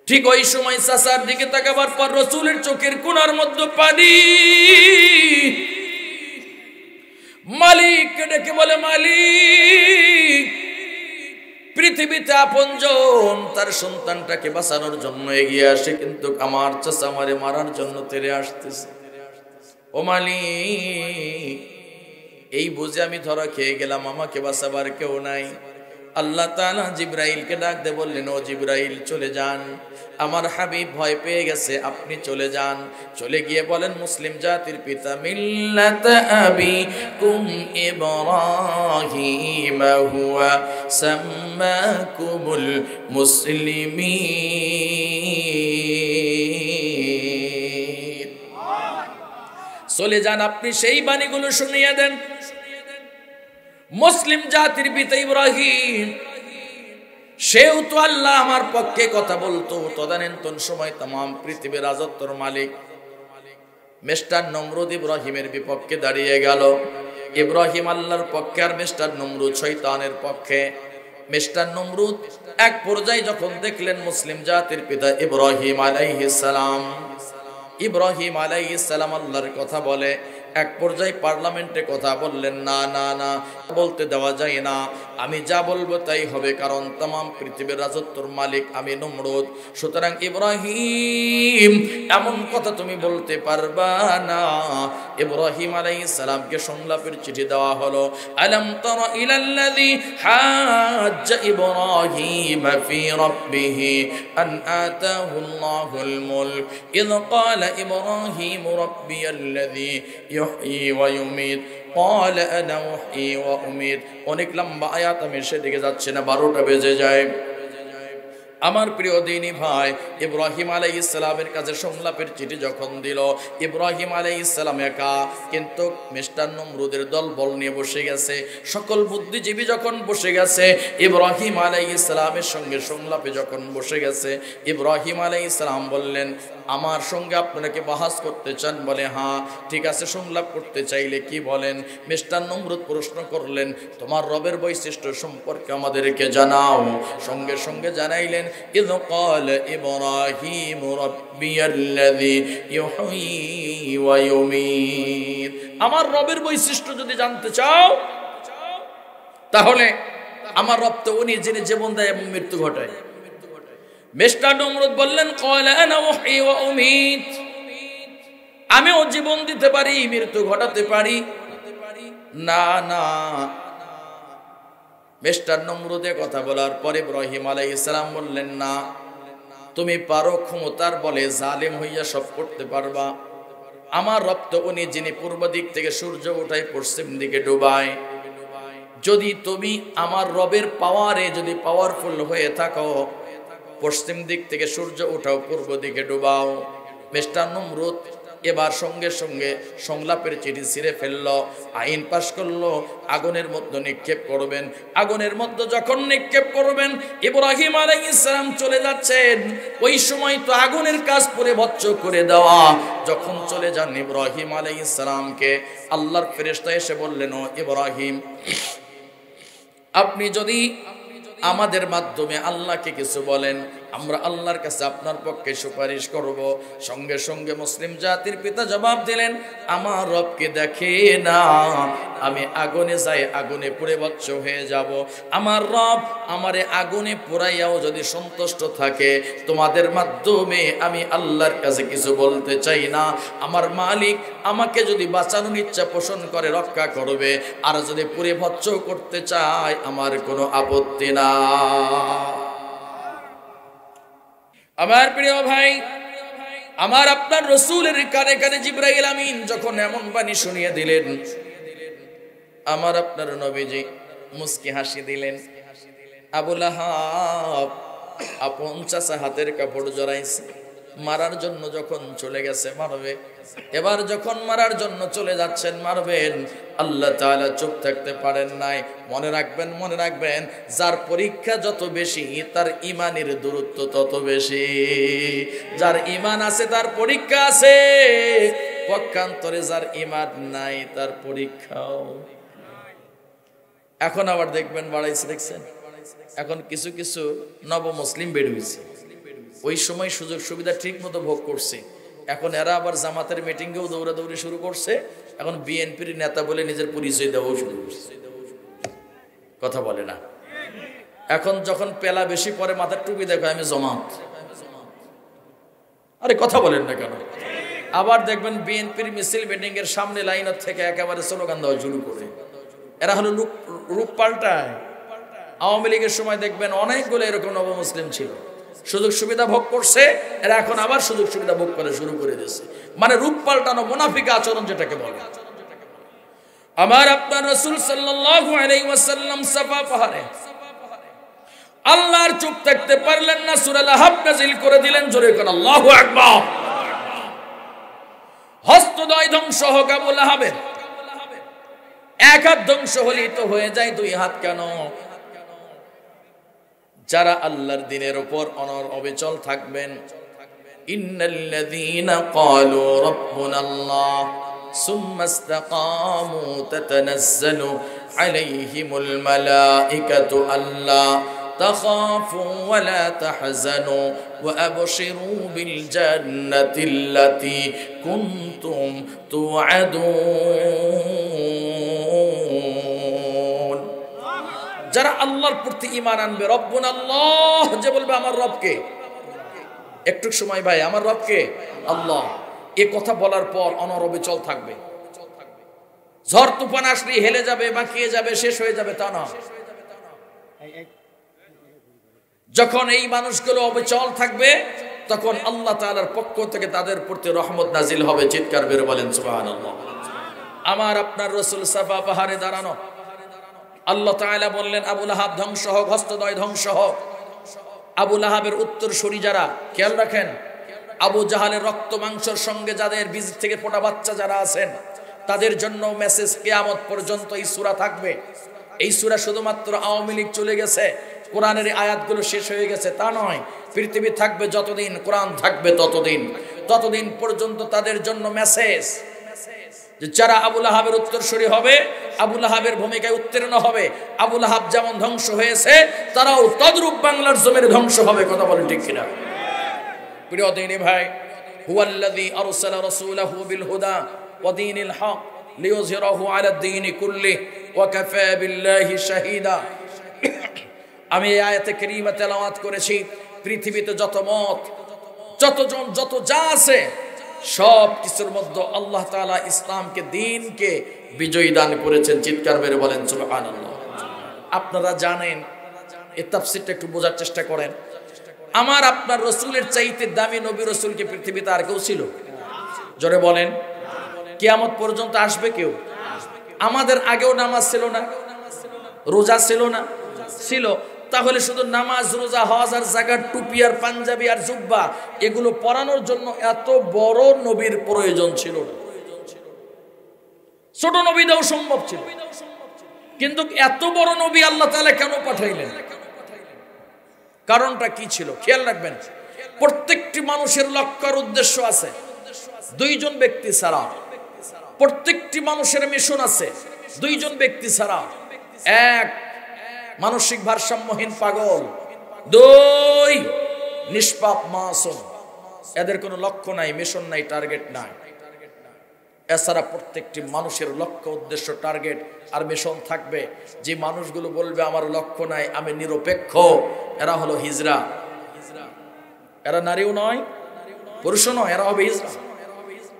ঠিক ওই সময় চাচার দিকে তাকাবার পর রাসূলের চোখের কোণার মধ্যে পানি। মালিককে ডেকে বলে, মালিক, পৃথিবীতে আপনজন তার সন্তানটাকে বাঁচানোর জন্য এগিয়ে আসে, কিন্তু আমার চাচা আমারে মারার জন্য তেরে আসতেছে। ও মালিক, এই বুঝে আমি ধরা খেয়ে গেলাম, আমাকে বাঁচাবার কেউ নাই। আল্লাহ তাআলা জিবরাইলকে ডাক দিয়ে বললেন, ও জিবরাইল চলে যান, আমার হাবিব ভয় পেয়ে গেছে, আপনি চলে যান। চলে গিয়ে বলেন, মুসলিম জাতির পিতা মিল্লাত আবিকুম ইব্রাহিম হুয়া সাম্মাকুমুল মুসলিমিন। চলে যান, আপনি সেই বাণীগুলো শুনিয়ে দেন। মুসলিম জাতির পিতা ইব্রাহিম, সেও তো আল্লাহ আমার পক্ষে কথা বলতো। তদানীন্তন সময় তাম পৃথিবীর রাজত্বর মালিক মিস্টার নমরুদ ইব্রাহিমের বিপক্ষে দাঁড়িয়ে গেল। ইব্রাহিম আল্লাহর পক্ষে আর মিস্টার নমরুদ শয়তানের পক্ষে। মিস্টার নমরুদ এক পর্যায়ে যখন দেখলেন মুসলিম জাতির পিতা ইব্রাহিম আলাইহিস সালাম আল্লাহর কথা বলে, এক পর্যায়ে পার্লামেন্টে কথা বললেন, না না না, বলতে দেওয়া যায় না, আমি যা বলবো তাই হবে, কারণ তাম পৃথিবীর রাজত্বর মালিক আমি নমরুদ। সুতরাং ইব্রাহিম এমন কথা তুমি বলতে পারবা না। ইব্রাহিম আলাইহিস সালামকে সংলাপের চিঠি দেওয়া হলো। আলাম তারা ইলাল্লাযী হাজ্জা ইব্রাহিম ফি রাব্বিহি আন আতাহুল্লাহুল মুলক ইয ক্বালা ইব্রাহিম রাব্বিয়াল্লাযী ইউহয়ী ওয়া ইউমীত ক্বালা আনা উহয়ী ওয়া উমীত। অনেক লম্বা আয়াত, আমি সেদিকে যাচ্ছি না, 12টা বেজে যায়। আমার প্রিয় দিনী ভাই, ইব্রাহিম আলাইহিস সালামের কাছে সংলাপের চিঠি যখন দিল, ইব্রাহিম আলাইহিস সালাম একা, কিন্তু মিস্টার নমরুদের দল বল নিয়ে বসে গেছে। সকল বুদ্ধিজীবী যখন বসে গেছে, ইব্রাহিম আলাইহিস সালামের সঙ্গে সংলাপে যখন বসে গেছে, ইব্রাহিম আলাইহিস সালাম বললেন, আমার সঙ্গে আপনারা কি বাহাস করতে চান? বলে হ্যাঁ। ঠিক আছে, সংলাপ করতে চাইলে কি বলেন? মিস্টার নমরুদ প্রশ্ন করলেন, তোমার রবের বৈশিষ্ট্য সম্পর্কে আমাদেরকে জানাও। সঙ্গে সঙ্গে জানাইলেন, ইয ক্বালা ইব্রাহিম রাব্বিয়াল্লাযী ইউহয়ী ওয়া ইউমীত। আমার রবের বৈশিষ্ট্য যদি জানতে চাও, তাহলে আমার রব তো উনি যিনি জীবন দেয় এবং মৃত্যু ঘটায়। মিস্টার নমরুদ বললেন, ক্বালা আনা উহয়ী ওয়া উমীত, আমিও জীবন দিতে পারি, মৃত্যু ঘটাতে পারি। না না। মিস্টার নমরুদে কথা বলার পরে ইব্রাহিম আলাইহিস সালাম বললেন, না, তুমি পারো ক্ষমতার বলে জালেম হইয়া সব করতে পারবা। আমার রব তো উনি যিনি পূর্ব দিক থেকে সূর্য উঠায় পশ্চিম দিকে ডুবায়। যদি তুমি আমার রবের পাওয়ারে যদি পাওয়ারফুল হয়ে থাকো, পশ্চিম দিক থেকে সূর্য উঠাও, পূর্ব দিকে ডুবাও। মিস্টার নমরুদ এবার সঙ্গে সঙ্গে সংলাপের চিঠি ছিঁড়ে ফেলল, আইন পাশ করলো, আগুনের মধ্যে নিক্ষেপ করবেন। আগুনের মধ্যে যখন নিক্ষেপ করবেন, ইব্রাহিম আলাইহিস সালাম চলে যাচ্ছেন। ওই সময় তো আগুনের কাজ পুরে ভৎস করে দেওয়া। যখন চলে যান ইব্রাহিম আলাইহিস সালামকে আল্লাহর ফেরেশতা এসে বললেন, ও ইব্রাহিম, আপনি যদি আমাদের মাধ্যমে আল্লাহকে কিছু বলেন, আমরা আল্লাহর কাছে আপনার পক্ষে সুপারিশ করব। সঙ্গে সঙ্গে মুসলিম জাতির পিতা জবাব দিলেন, আমার রবকে দেখে না, আমি আগুনে যাই, আগুনে পুড়ে ভস্ম হয়ে যাব। আমার রব আমারে আগুনে পোড়াইয়াও যদি সন্তুষ্ট থাকে, তোমাদের মাধ্যমে আমি আল্লাহর কাছে কিছু বলতে চাই না। আমার মালিক আমাকে যদি বাঁচানোর ইচ্ছা পোষণ করে রক্ষা করবে, আর যদি পুড়ে ভস্ম করতে চায় আমার কোনো আপত্তি না। আমার প্রিয় ভাই, আমার আপনার রাসূলের কানে কানে জিবরাইল আমিন যখন এমন বাণী শুনিয়ে দিলেন, আমার আপনার নবীজি মুস্কি হাসি দিলেন। আবু লাহাব আপন চাচা হাতের কাপড় জড়াইছে, মারার জন্য যখন চলে গেছে মারবে। এবার যখন মারার জন্য চলে যাচ্ছেন, মারবেন, আল্লাহ তাআলা চুপ থাকতে পারেন নাই। মনে রাখবেন, মনে রাখবেন, যার পরীক্ষা যত বেশি তার ইমানের দূরত্ব তত বেশি। যার ইমান আছে তার পরীক্ষা আছে, পক্ষান্তরে যার ইমান নাই তার পরীক্ষাও। এখন আবার দেখবেন বাড়াইছে, দেখছেন, এখন কিছু কিছু নব মুসলিম বের হয়েছে। ওই সময় সুযোগ সুবিধা ঠিক মতো ভোগ করছে। এখন এরা আবার জামাতের মিটিংয়েও দৌড়াদৌড়ি শুরু করছে। এখন বিএনপির নেতা বলে নিজের পরিচয় দেওয়াও শুরু করছে। কথা বলে না। এখন যখন পেলা বেশি পরে মাথার টুপি দেখো, আমি জামাত। আরে কথা বলেন না কেন? আবার দেখবেন বিএনপির মিছিল মিটিং এর সামনে লাইনের থেকে একেবারে স্লোগান দেওয়া শুরু করে। এরা হলো রূপ পাল্টায়। আওয়ামী লীগের সময় দেখবেন অনেকগুলো এরকম নবমুসলিম ছিল, সুযোগ সুবিধা ভোগ করছে, এরা এখন আবার সুযোগ সুবিধা ভোগ করে শুরু করে দিয়েছে, মানে রূপ পাল্টানো মুনাফিকা আচরণ যেটাকে বলে। আমার আপনার রাসূল সাল্লাল্লাহু আলাইহি ওয়াসাল্লাম সাফা পাহাড়ে আল্লাহর চুপ থাকতে পারলেন না, সূরা লাহাব নাযিল করে দিলেন, জোরে করে আল্লাহু আকবার। হস্তদ্বয় ধ্বংস হোক আবু লাহাবের, এক হাত ধ্বংস হলেই তো হয়ে যায়, দুই হাত কেন? যারা আল্লাহর দ্বীনের উপর অবিচল থাকবেন, ইন্নাল্লাযীনা ক্বালু রাব্বুনাল্লাহ সুম্মা ইসতাকামু তাতানাজ্জালু আলাইহিমুল মালাইকাতু আল্লা তাখাফু ওয়া লা তাহজানু ওয়া আবশিরু বিল জান্নাতিল্লাতী কুনতুম তুআদুন। যারা আল্লাহর প্রতি ঈমান আনবে, রব্বুন আল্লাহ যে বলবে আমার রবকে, একটু সময় ভাই আমার রবকে আল্লাহ, এ কথা বলার পর অনরবিচল থাকবে। ঝড় তুফান আসলে হেলে যাবে, বাঁকিয়ে যাবে, শেষ হয়ে যাবে তা না। যখন এই মানুষগুলো অবিচল থাকবে তখন আল্লাহ তাআলার পক্ষ থেকে তাদের প্রতি রহমত নাজিল হবে। চিৎকার বের বলেন সুবহানাল্লাহ। আমার আপনার রাসূল সাফা পাহাড়ে দাঁড়ানো, আল্লাহ তাআলা বললেন আবু লাহাব ধ্বংস হোক, হস্তদ্বয় ধ্বংস হোক। আবু লাহাবের উত্তরসূরি যারা, খেয়াল রাখেন, আবু জাহালের রক্ত মাংসের সঙ্গে যাদের বীজ থেকে ফোটা বাচ্চা যারা আছেন, তাদের জন্য মেসেজ কিয়ামত পর্যন্ত এই সূরা থাকবে। এই সূরা শুধুমাত্র আওয়ামী লীগ চলে গেছে, কোরআনের আয়াতগুলো শেষ হয়ে গেছে তা নয়, পৃথিবী থাকবে যতদিন, কোরআন থাকবে ততদিন পর্যন্ত তাদের জন্য মেসেজ, যারা আবু লাহাবের উত্তরসূরি হবে, আবু লাহাবের ভূমিকায় উত্তীর্ণ হবে, আবু লাহাব যেমন ধ্বংস হয়েছে তারাও তদ্রূপ বাংলার জমিনে ধ্বংস হবে। কথা বলেন ঠিক কিনা? প্রিয় দিনী ভাই, হুয়াল্লাযী আরসালা রাসূলাহু বিল হুদা ওয়া দীনিল হক লিইয়ুযহিরাহু আলাদ দীনি কুল্লিহি ওয়া কাফা বিল্লাহি শাহীদা। আমি এই আয়াতে কারীমা তেলাওয়াত করেছি, পৃথিবীতে যত মত, যতজন, যত যা আছে, সব কিছুর মধ্যে আল্লাহ তাআলা ইসলামকে, দ্বীনকে বিজয়ী দান করেছেন। চিৎকার মেরে বলেন সুবহানাল্লাহ। আপনারা জানেন, এই তাফসীরটা একটু বোঝার চেষ্টা করেন। আমার আপনার রাসূলের চাইতে দামি নবী রাসূলকে পৃথিবীতে আর কেউ ছিল? জোরে বলেন। কিয়ামত পর্যন্ত আসবে কেউ? আমাদের আগেও নামাজ ছিল না, রোজা ছিল না? ছিল। তাহলে শুধু নামাজ, রোজা, হজ আর যাকাত, টুপি আর পাঞ্জাবি আর জুব্বা এগুলো পরানোর জন্য এত বড় নবীর প্রয়োজন ছিল না। ছোট নবী দাও সম্ভব ছিল, কিন্তু এত বড় নবী আল্লাহ তাআলা কেন পাঠাইলেন? কারণটা কি ছিল? খেয়াল রাখবেন, প্রত্যেকটি মানুষের লক্ষ্য আর উদ্দেশ্য আছে। দুইজন ব্যক্তি ছাড়া প্রত্যেকটি মানুষের মিশন আছে, দুইজন ব্যক্তি ছাড়া। এক, মানসিক ভারসাম্যহীন পাগল। দুই, নিষ্পাপ মাসুম। এদের কোনো লক্ষ্য নাই, মিশন নাই, টার্গেট নাই। এছাড়া প্রত্যেকটি মানুষের লক্ষ্য, উদ্দেশ্য, টার্গেট আর মিশন থাকবে। যে মানুষগুলো বলবে আমার লক্ষ্য নাই, আমি নিরপেক্ষ, এরা হলো হিজড়া। এরা নারীও নয়, পুরুষও নয়, এরা হবে হিজড়া।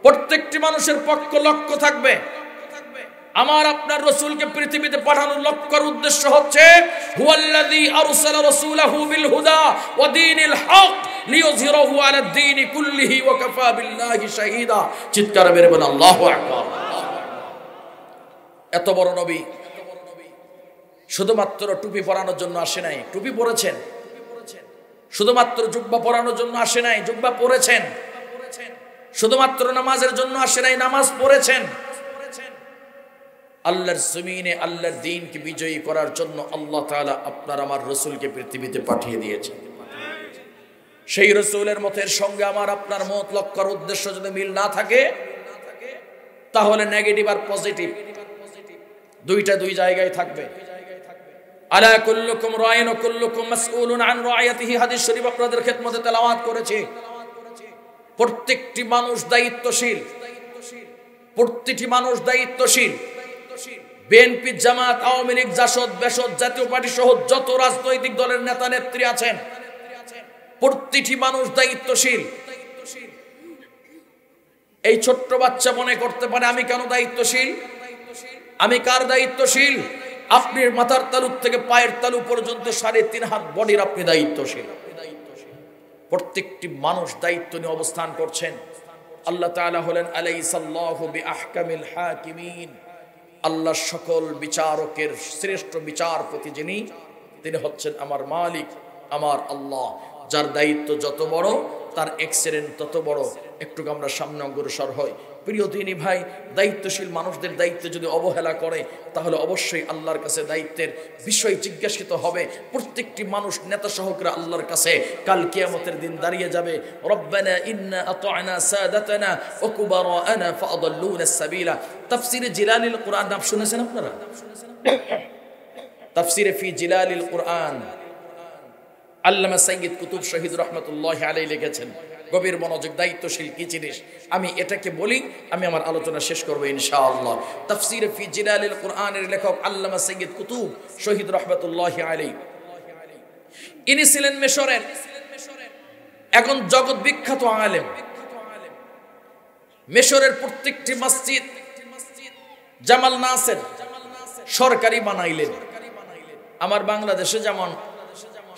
প্রত্যেকটি মানুষের পক্ষ লক্ষ্য থাকবে। আমার আপনার রাসূলকে পৃথিবীতে পাঠানোর লক্ষ্য আর উদ্দেশ্য হচ্ছে হুয়াল্লাযী আরসালা রাসূলাহু বিল হুদা ওয়া দীনিল হক লিইয়ুযহিরাহু আলাদ দীনি কুল্লিহি ওয়া কাফা বিল্লাহি শাহীদা। চিৎকার মেরে বলেন আল্লাহু আকবার। এত বড় নবী শুধুমাত্র টুপি পরানোর জন্য আসে নাই, টুপি পরেছেন। শুধুমাত্র জুব্বা পরানোর জন্য আসে নাই, জুব্বা পরেছেন। শুধুমাত্র নামাজের জন্য আসে নাই, নামাজ পড়েছেন। আল্লাহর জমিনে আল্লাহর দ্বীনকে বিজয়ী করার জন্য আল্লাহ তাআলা আপনার আমার রাসূলকে পৃথিবীতে পাঠিয়ে দিয়েছেন। সেই রাসূলের মতের সঙ্গে আমার আপনার মত, লক্ষ্য আর উদ্দেশ্য যদি মিল না থাকে, তাহলে নেগেটিভ আর পজিটিভ দুইটা দুই জায়গায় থাকবে। আলা কুল্লুকুম রাইন ওয়া কুল্লুকুম মাসউলুন আন রাইয়াতিহি, হাদিস শরীফ আপনাদের খেদমতে তেলাওয়াত করেছি। প্রত্যেকটি মানুষ দায়িত্বশীল, প্রত্যেকটি মানুষ দায়িত্বশীল। বিএনপি, জামাত, আওয়ামী লীগ, জাসদ, বেসদ, জাতীয় পার্টি সহ যত রাজনৈতিক দলের নেতা নেত্রী আছেন, প্রত্যেকটি মানুষ দায়িত্বশীল। এই ছোট্ট বাচ্চা মনে করতে পারে আমি কেন দায়িত্বশীল, আমি কার দায়িত্বশীল? আপনি মাথার তালু থেকে পায়ের তালু পর্যন্ত 3.5 হাত বডির আপনি দায়িত্বশীল। প্রত্যেকটি মানুষ দায়িত্ব নিয়ে অবস্থান করছেন। আল্লাহ তাআলা হলেন আলাইসাল্লাহু বিআহকামিল হাকিমিন, আল্লাহ সকল বিচারকের শ্রেষ্ঠ বিচারপতি যিনি, তিনি হচ্ছেন আমার মালিক, আমার আল্লাহ। যার দায়িত্ব যত বড় তার এক্সেলেন্ট তত বড়। একটু আমরা সামনে অগ্রসর হই। প্রিয় দিনী ভাই, দায়িত্বশীল মানুষদের দায়িত্ব যদি অবহেলা করে তাহলে অবশ্যই আল্লাহর কাছে দায়িত্বের বিষয় জিজ্ঞাসিত হবে। প্রত্যেকটি মানুষ নেতা সহকারে আল্লাহর কাছে কাল কিয়ামতের দিন দাঁড়িয়ে যাবে, রব্বানা ইন্না আতা'না সাদাতানা ওয়া কুবারানা ফাআদাল্লুনা সাবিলা। তাফসিরে জিলালিল কুরআন নাম শুনেছেন আপনারা? তাফসিরে ফি জিলালিল কুরআন আল্লামা সাইয়্যিদ কুতুব শহীদ রাহমাতুল্লাহি আলাইহি লিখেছেন। গভীর মনোযোগ, দায়িত্বশীল কি জিনিস আমি এটাকে বলি, আমি আমার আলোচনা শেষ করব ইনশাআল্লাহ। তাফসিরে ফি জিলালিল কুরআনের লেখক আল্লামা সাইয়্যিদ কুতুব শহীদ রাহমাতুল্লাহি আলাইহি, ইনি ছিলেন মিশরের এখন জগৎ বিখ্যাত আলেম। মিশরের প্রত্যেকটি মসজিদ জামাল নাসের সরকারি বানাইলেন। আমার বাংলাদেশে যেমন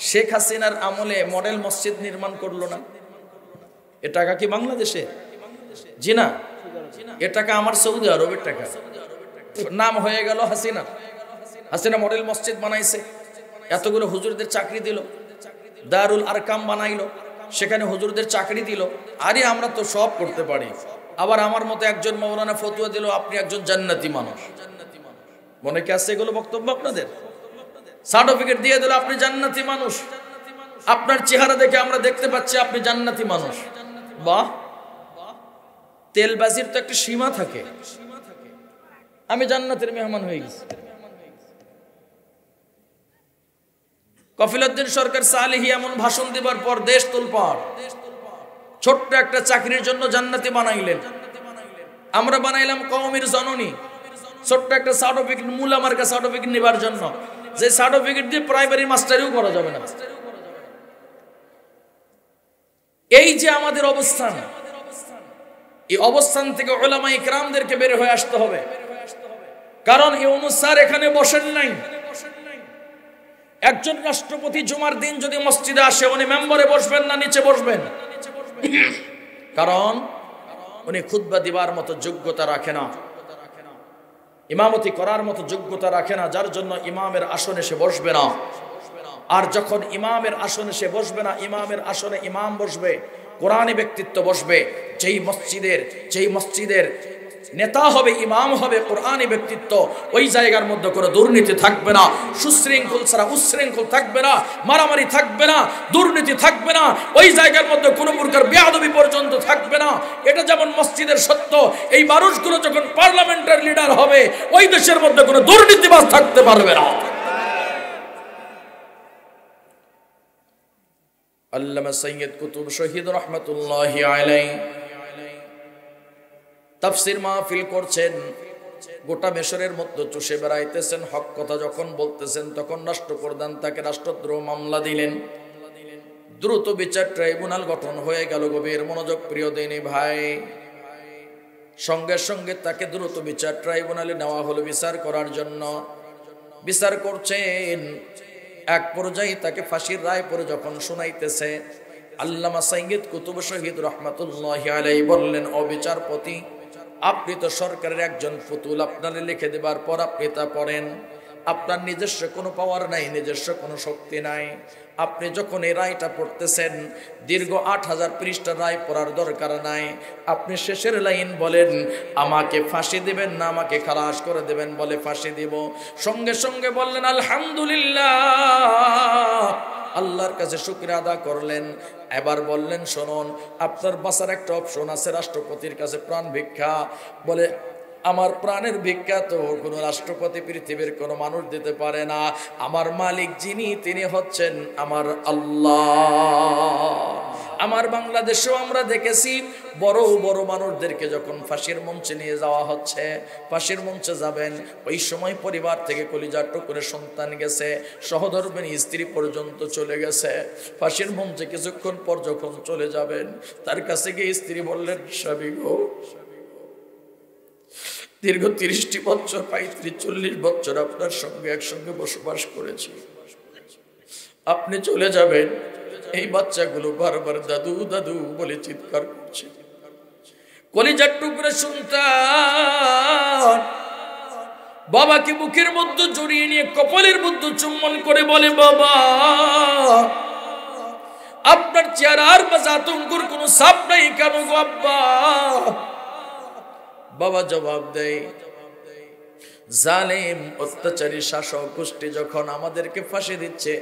শেখ হাসিনার আমলে মডেল মসজিদ নির্মাণ করলো না, এ টাকা কি বাংলাদেশে? জি না, এ টাকা আমার সৌদি আরবের টাকা। নাম হয়ে গেল হাসিনা। হাসিনা মডেল মসজিদ বানাইছে, এতগুলো হুজুরদের চাকরি দিল, দারুল আরকাম বানাইলো, সেখানে হুজুরদের চাকরি দিল। আরে আমরা তো সব করতে পারি। আবার আমার মতো একজন মাওলানা ফতোয়া দিল আপনি একজন জান্নাতি মানুষ। মনে কি আছে এগুলো বক্তব্য আপনাদের? সার্টিফিকেট দিয়ে দিল আপনি জান্নাতি মানুষ, আপনার চেহারা দেখে আমরা দেখতে পাচ্ছি আপনি জান্নাতি মানুষ। বাহ, তেলবাজির তো একটা সীমা থাকে। আমি জান্নাতের মেহমান হয়ে গেছি। কফিলউদ্দিন সরকার সালেহি এমন ভাষণ দেবার পর দেশ তোলপাড়। ছোট্ট একটা চাকরির জন্য জান্নাতি বানাইলেন। আমরা বানাইলাম কওমের জননী, ছোট্ট একটা সার্টিফিকেট, মুলা মার্কা সার্টিফিকেট নেবার জন্য, যে সার্টিফিকেট দিয়ে প্রাইমারি মাস্টারিও করা যাবে না। এই যে আমাদের অবস্থান, এই অবস্থান থেকে উলামায়ে কেরামদেরকে বের হয়ে আসতে হবে। কারণ ইউনূস স্যার এখানে বসেন নাই। একজন রাষ্ট্রপতি জুমার দিন যদি মসজিদে আসে, উনি মেম্বারে বসবেন না নিচে বসবেন? কারণ উনি খুতবা দিবার মতো যোগ্যতা রাখে না, ইমামতি করার মতো যোগ্যতা রাখে না, যার জন্য ইমামের আসনে সে বসবে না। আর যখন ইমামের আসনে সে বসবে না, ইমামের আসনে ইমাম বসবে, কোরআনী ব্যক্তিত্ব বসবে। যেই মসজিদের নেতা হবে, ইমাম হবে কোরআনী ব্যক্তিত্ব, ওই জায়গার মধ্যে কোনো দুর্নীতি থাকবে না, সুশৃঙ্খল ছাড়া উচ্ছৃঙ্খল থাকবে না, মারামারি থাকবে না, দুর্নীতি থাকবে না, ওই জায়গার মধ্যে কোনো প্রকার বেয়াদবি পর্যন্ত থাকবে না। এটা যেমন মসজিদের সত্য, এই মানুষগুলো যখন পার্লামেন্টের লিডার হবে, ওই দেশের মধ্যে কোনো দুর্নীতিবাজ থাকতে পারবে না। আল্লামা সাইয়্যিদ কুতুব শহীদ রাহমাতুল্লাহি আলাইহি তাফসীর মাহফিল করছেন, গোটা মিশরের মধ্যে চষে বেড়াইতেছেন। হক কথা যখন বলতেছেন তখন রাষ্ট্রপ্রধান তাকে রাষ্ট্রদ্রোহ মামলা দিলেন। দ্রুত বিচার ট্রাইব্যুনাল গঠন হয়ে গেল। গভীর মনোযোগ প্রিয় দিনী ভাই, সঙ্গে সঙ্গে তাকে দ্রুত বিচার ট্রাইব্যুনালে নেওয়া হলো বিচার করার জন্য। বিচার করছেন, এক পর্যায়ে তাকে ফাঁসির রায় পরে যখন শোনাইতেছে, আল্লামা সাইয়্যিদ কুতুব শহীদ রাহমাতুল্লাহি আলাইহি বললেন, ও বিচারপতি, আপনি তো সরকারের একজন পুতুল, আপনারে লিখে দেবার পর আপনি তা পড়েন। আপনার নিজস্ব কোনো পাওয়ার নাই, নিজস্ব কোনো শক্তি নাই। আপনি যখন এই রায়টা পড়তেছেন, দীর্ঘ 8000 পৃষ্ঠার রায় পড়ার দরকার নাই। আপনি শেষের লাইন বলেন, আমাকে ফাঁসি দিবেন না আমাকে খালাস করে দেবেন? বলে ফাঁসি দিব। সঙ্গে সঙ্গে বললেন আলহামদুলিল্লাহ, আল্লাহর কাছে শুকরিয়া আদা করলেন। এবার বললেন, শুনুন, আপনার বাঁচার একটা অপশন আছে, রাষ্ট্রপতির কাছে প্রাণ ভিক্ষা। বলে, আমার প্রাণের ভিক্ষা তো কোনো রাষ্ট্রপতি পৃথিবীর কোনো মানুষ দিতে পারে না। আমার মালিক যিনি, তিনি হচ্ছেন আমার আল্লাহ। আমার বাংলাদেশেও আমরা দেখেছি বড় বড় মানুষদেরকে যখন ফাঁসির মঞ্চে নিয়ে যাওয়া হচ্ছে, ফাঁসির মঞ্চে যাবেন, ওই সময় পরিবার থেকে কলিজার টুকরে সন্তান গেছে, সহধর্মিণী স্ত্রী পর্যন্ত চলে গেছে। ফাঁসির মঞ্চে কিছুক্ষণ পর যখন চলে যাবেন, তার কাছে গিয়ে স্ত্রী বললেন, স্বামী গো, দীর্ঘ 30টি বছর 35-40 বছর আপনার সঙ্গে একসঙ্গে বসবাস করেছি। আপনি চলে যাবেন, এই বাচ্চাগুলো বারবার দাদু দাদু বলে চিৎকার করছে। কলিজার টুকরা সন্তান বাবাকে বুকের মধ্যে জড়িয়ে নিয়ে কপালের মধ্যে চুম্বন করে বলে, বাবা আপনার চেহারার মাঝে আতঙ্কর কোনো ছাপ নাই কেন গো আব্বা? বাবা জবাব দেয়, জালেম অত্যাচারী শাসক গোষ্ঠী যখন আমাদেরকে ফাঁসি দিচ্ছে,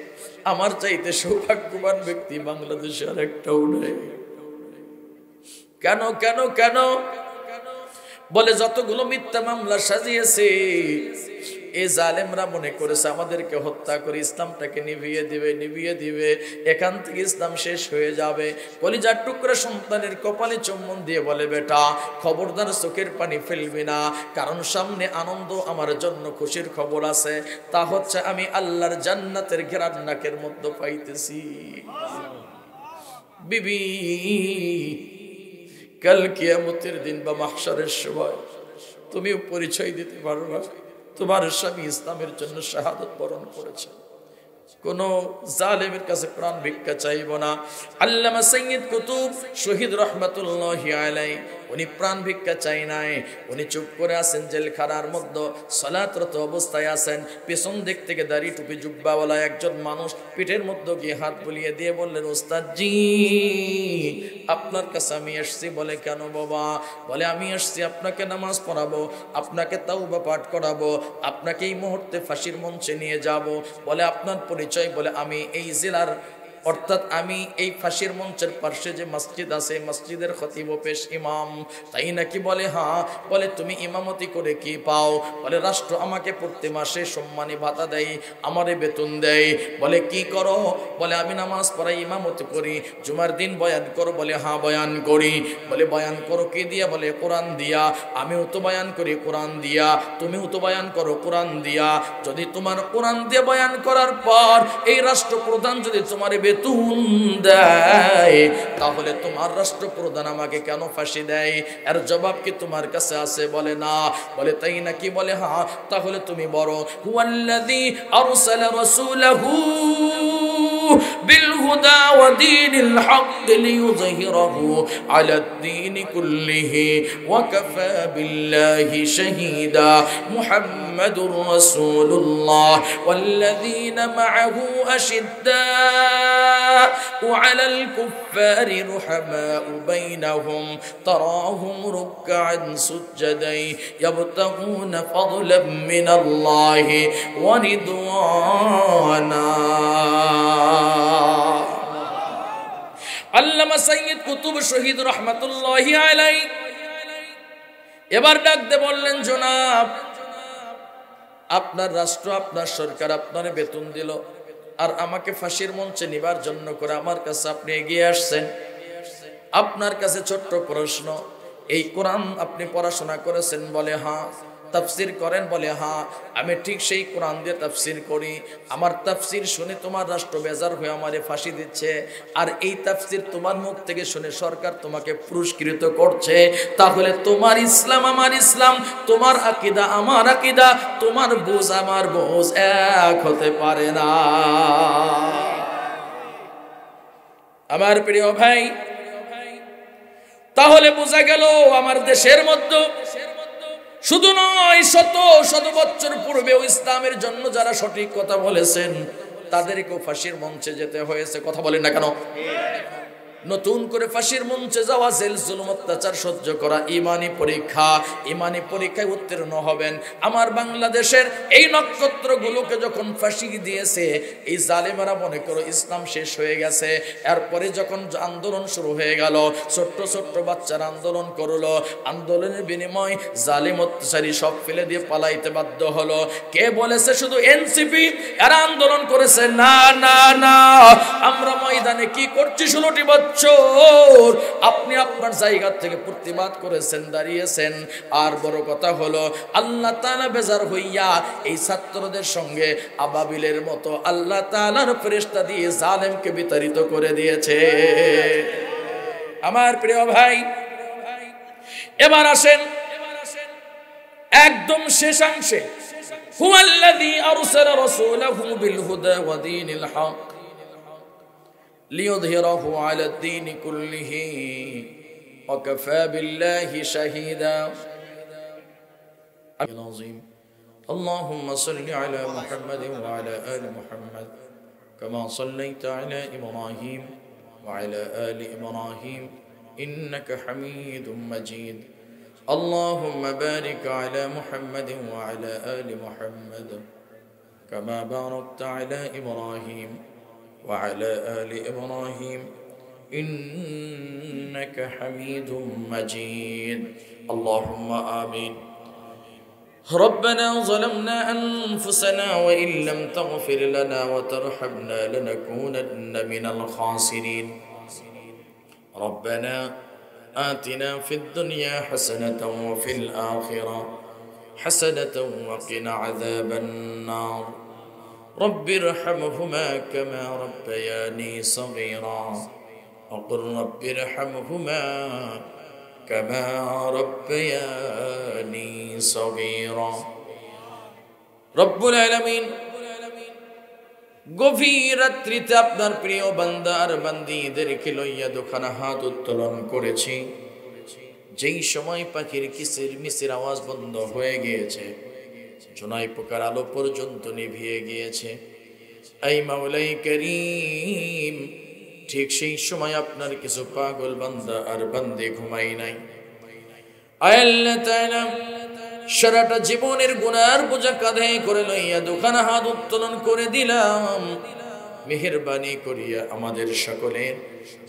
আমার চাইতে সৌভাগ্যবান ব্যক্তি বাংলাদেশে আর একটাও নেই। কেন কেন কেন? বলে যতগুলো মিথ্যা মামলা সাজিয়েছে এই জালেমরা মনে করেছে আমাদেরকে হত্যা করে ইসলামটাকে নিভিয়ে দিবে, এখান থেকে ইসলাম শেষ হয়ে যাবে। কলিজার টুকরা সন্তানের কপালে চুম্বন দিয়ে বলে, বেটা খবরদার চোখের পানি ফেলবি না, কারণ সামনে আনন্দ আমার জন্য খুশির খবর আছে, তা হচ্ছে আমি আল্লাহর জান্নাতের ঘেরার নাকের মধ্যে পাইতেছি। বিবি কাল কিয়ামতের দিন বা মাহশারের সময় তুমিও পরিচয় দিতে পারো না তোমার স্বামী ইসলামের জন্য শাহাদত বরণ করেছে। কোন জালেমের কাছে প্রাণ ভিক্ষা চাইব না। আল্লামা সাইয়্যিদ কুতুব শহীদ রহমাতুল্লাহি আলাইহি উনি প্রাণ ভিক্ষা চাই নাই, উনি চুপ করে আছেন জেলখানার মধ্যে, সালাতরত অবস্থায় আছেন। পেছন দিক থেকে দাড়ি টুপি জুব্বাওয়ালা একজন মানুষ পিঠের মধ্যে গিয়ে হাত বুলিয়ে দিয়ে বললেন, ওস্তাদ জি আপনার কাছে আমি আসছি। বলে কেন বাবা? বলে আমি আসছি আপনাকে নামাজ পড়াবো, আপনাকে তাওবা পাঠ করাবো, আপনাকে এই মুহূর্তে ফাঁসির মঞ্চে নিয়ে যাব। বলে আপনার পরিচয়? বলে আমি এই জেলার অর্থাৎ আমি এই ফাঁসির মঞ্চের পাশে যে মসজিদ আছে মসজিদের খতিব ও পেশ ইমাম। তাই নাকি? বলে হ্যাঁ। বলে তুমি ইমামতি করে কি পাও? বলে রাষ্ট্র আমাকে প্রতি মাসে সম্মানী ভাতা দেয়, আমারে বেতন দেয়। বলে কি করো? বলে আমি নামাজ পড়াই, ইমামতি করি, জুমার দিন বয়ান করো। বলে হ্যাঁ বয়ান করি। বলে বয়ান করো কি দিয়া? বলে কোরআন দিয়া। আমিও তো বয়ান করি কোরআন দিয়া, তুমিও তো বয়ান করো কোরআন দিয়া। যদি তোমার কোরআন দিয়ে বয়ান করার পর এই রাষ্ট্রপ্রধান যদি তোমার বেতন দেয়, তাহলে তোমার রাষ্ট্রপ্রধান আমাকে কেন ফাঁসি দেয়? এর জবাব কি তোমার কাছে আছে? বলে না। বলে তাই নাকি? বলে হ্যাঁ। তাহলে তুমি বলো, হুয়াল্লাযী আরসালা রাসূলাহু বিল হুদা ওয়া দীনিল হক লিইয়ুযহিরাহু আলাদ-দীনি কুল্লিহি ওয়া কাফা বিল্লাহি শাহীদা। মুহাম্মাদুর রাসূলুল্লাহ ওয়াল্লাযীনা মা'আহু আশিদ্দাউ আলাল কুফফারি রুহামাউ বাইনাহুম তারাহুম রুকআন সুজদান ইয়াবতাগুনা ফাদলাম মিনাল্লাহি ওয়া রিদওয়ানা। আল্লামা সাইয়্যিদ কুতুব শহীদ রহমাতুল্লাহি আলাইহি এবার ডাক দিয়ে বললেন, জনাব আপনার রাষ্ট্র আপনার সরকার আপনার বেতন দিল, আর আমাকে ফাঁসির মঞ্চে নিবার জন্য করে আমার কাছে আপনি এগিয়ে আসছেন। আপনার কাছে ছোট্ট প্রশ্ন, এই কোরআন আপনি পড়াশোনা করেছেন? বলে হ্যাঁ। তাফসির করেন? বলে হ্যাঁ। আমি ঠিক সেই কোরআন দিয়ে তাফসির করি। আমার তাফসির শুনে তোমার রাষ্ট্র বেজার হয়ে আমারে ফাঁসি দিচ্ছে, আর এই তাফসির তোমার মুখ থেকে শুনে সরকার তোমাকে পুরস্কৃত করছে। তাহলে তোমার ইসলাম আমার ইসলাম, তোমার আকীদা আমার আকীদা, তোমার বুঝ আমার বুঝ এক হতে পারে না। আমার প্রিয় ভাই, তাহলে বোঝা গেল আমার দেশের মধ্যে শুধু নয়, শত শত বছর পূর্বেও ইসলামের জন্য যারা সঠিক কথা বলেছেন তাদেরকেও ফাঁসির মঞ্চে যেতে হয়েছে। কথা বলেন না কেন? নতুন করে ফাঁসির মঞ্চে যাওয়া, জেল জুলুম অত্যাচার সহ্য করা ইমানি পরীক্ষা। ইমানি পরীক্ষায় উত্তীর্ণ হবেন। আমার বাংলাদেশের এই নক্ষত্রগুলোকে যখন ফাঁসি দিয়েছে এই জালেমেরা মনে করো ইসলাম শেষ হয়ে গেছে। এরপরে যখন আন্দোলন শুরু হয়ে গেল, ছোট্ট ছোট্ট বাচ্চারা আন্দোলন করলো, আন্দোলনের বিনিময় জালিম অত্যাচারী সব ফেলে দিয়ে পালাইতে বাধ্য হলো। কে বলেছে শুধু এনসিপি এরা আন্দোলন করেছে? না না না, আমরা ময়দানে কি করছি 16টি বছর আপনি আপনার জায়গা থেকে প্রতিবাদ করেছেন, দাঁড়িয়েছেন। আর বড় কথা হলো আল্লাহ তাআলা বেজার হইয়া এই ছাত্রদের সঙ্গে আবাবিলের মতো আল্লাহ তাআলার ফেরেশতা দিয়ে জালেমকে বিতাড়িত করে দিয়েছে। আমার প্রিয় ভাই, এবার আসেন একদম শেষাংশে হুয়াল্লাযী আরসালা রাসূলাহু বিল হুদা ওয়া দীনিল হক লিইয়ুযহিরাহু আলাদ দীনি কুল্লিহি ওয়া কাফা বিল্লাহি শাহীদা। العظيم اللهم صل على محمد وعلى آل محمد كما صليت على إبراهيم وعلى آل إبراهيم إنك حميد مجيد اللهم بارك على محمد وعلى آل محمد كما باركت على إبراهيم وعلى آل إبراهيم إنك حميد مجيد اللهم آمين ربنا ظلمنا أنفسنا وإن لم تغفر لنا وترحمنا لنكونن من الخاسرين ربنا آتنا في الدنيا حسنة وفي الآخرة حسنة وقنا عذاب النار رب ارحمهما كما ربياني صغيرا وقل رب ارحمهما كما ربياني صغيرا রব্বুল আলামিন গভীর রাত্রিতে আপনার প্রিয় বান্দা আর বান্দীদেরকে লইয়া দুখানা হাত উত্তোলন করেছি। যেই সময় পাখির কিচির মিচির আওয়াজ বন্ধ হয়ে গিয়েছে, জোনাই পোকার আলো পর্যন্ত নিভিয়ে গিয়েছে, এই মাওলাই করিম ঠিক সেই সময় আপনার কিছু পাগল বান্দা আর বান্দী ঘুমাই নাই। আল্লাহ তাআলা সারাটা জীবনের গুনার বোঝা কাঁধে করে লইয়া দুখানা হাত উত্তোলন করে দিলাম। মেহেরবানি করিয়া আমাদের সকলের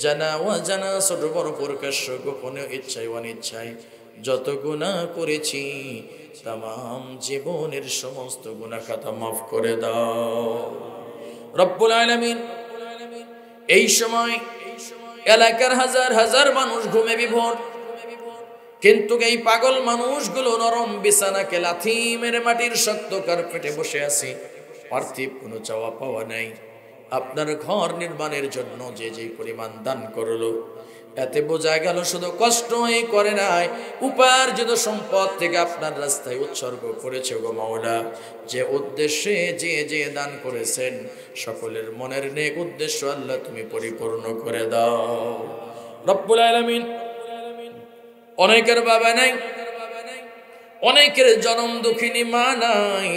জানা অজানা ছোট বড় প্রকাশ্য গোপনে ইচ্ছায় অনিচ্ছায় যত গুনাহ করেছি তামাম জীবনের সমস্ত গুনাহ খাতা মাফ করে দাও রব্বুল আলামিন। এই সময় এলাকার হাজার হাজার মানুষ ঘুমে বিভোর, কিন্তু এই পাগল মানুষগুলো নরম বিছানাকে লাথি মেরে মাটির শক্ত কার্পেটে বসে আছে। পার্থিব কোনো চাওয়া পাওয়া নাই। আপনার ঘর নির্মাণের জন্য যে যে পরিমাণ দান করলো, এতে বোঝা গেল শুধু কষ্টই করে নাই, উপার্জিত সম্পদ থেকে আপনার রাস্তায় উৎসর্গ করেছে গো মাওলা। যে উদ্দেশ্যে যে যে দান করেছেন সকলের মনের নেক উদ্দেশ্য আল্লাহ তুমি পরিপূর্ণ করে দাও রব্বুল আলামিন। অনেকের বাবা নাই, অনেকের জনম দুঃখিনী মা নাই,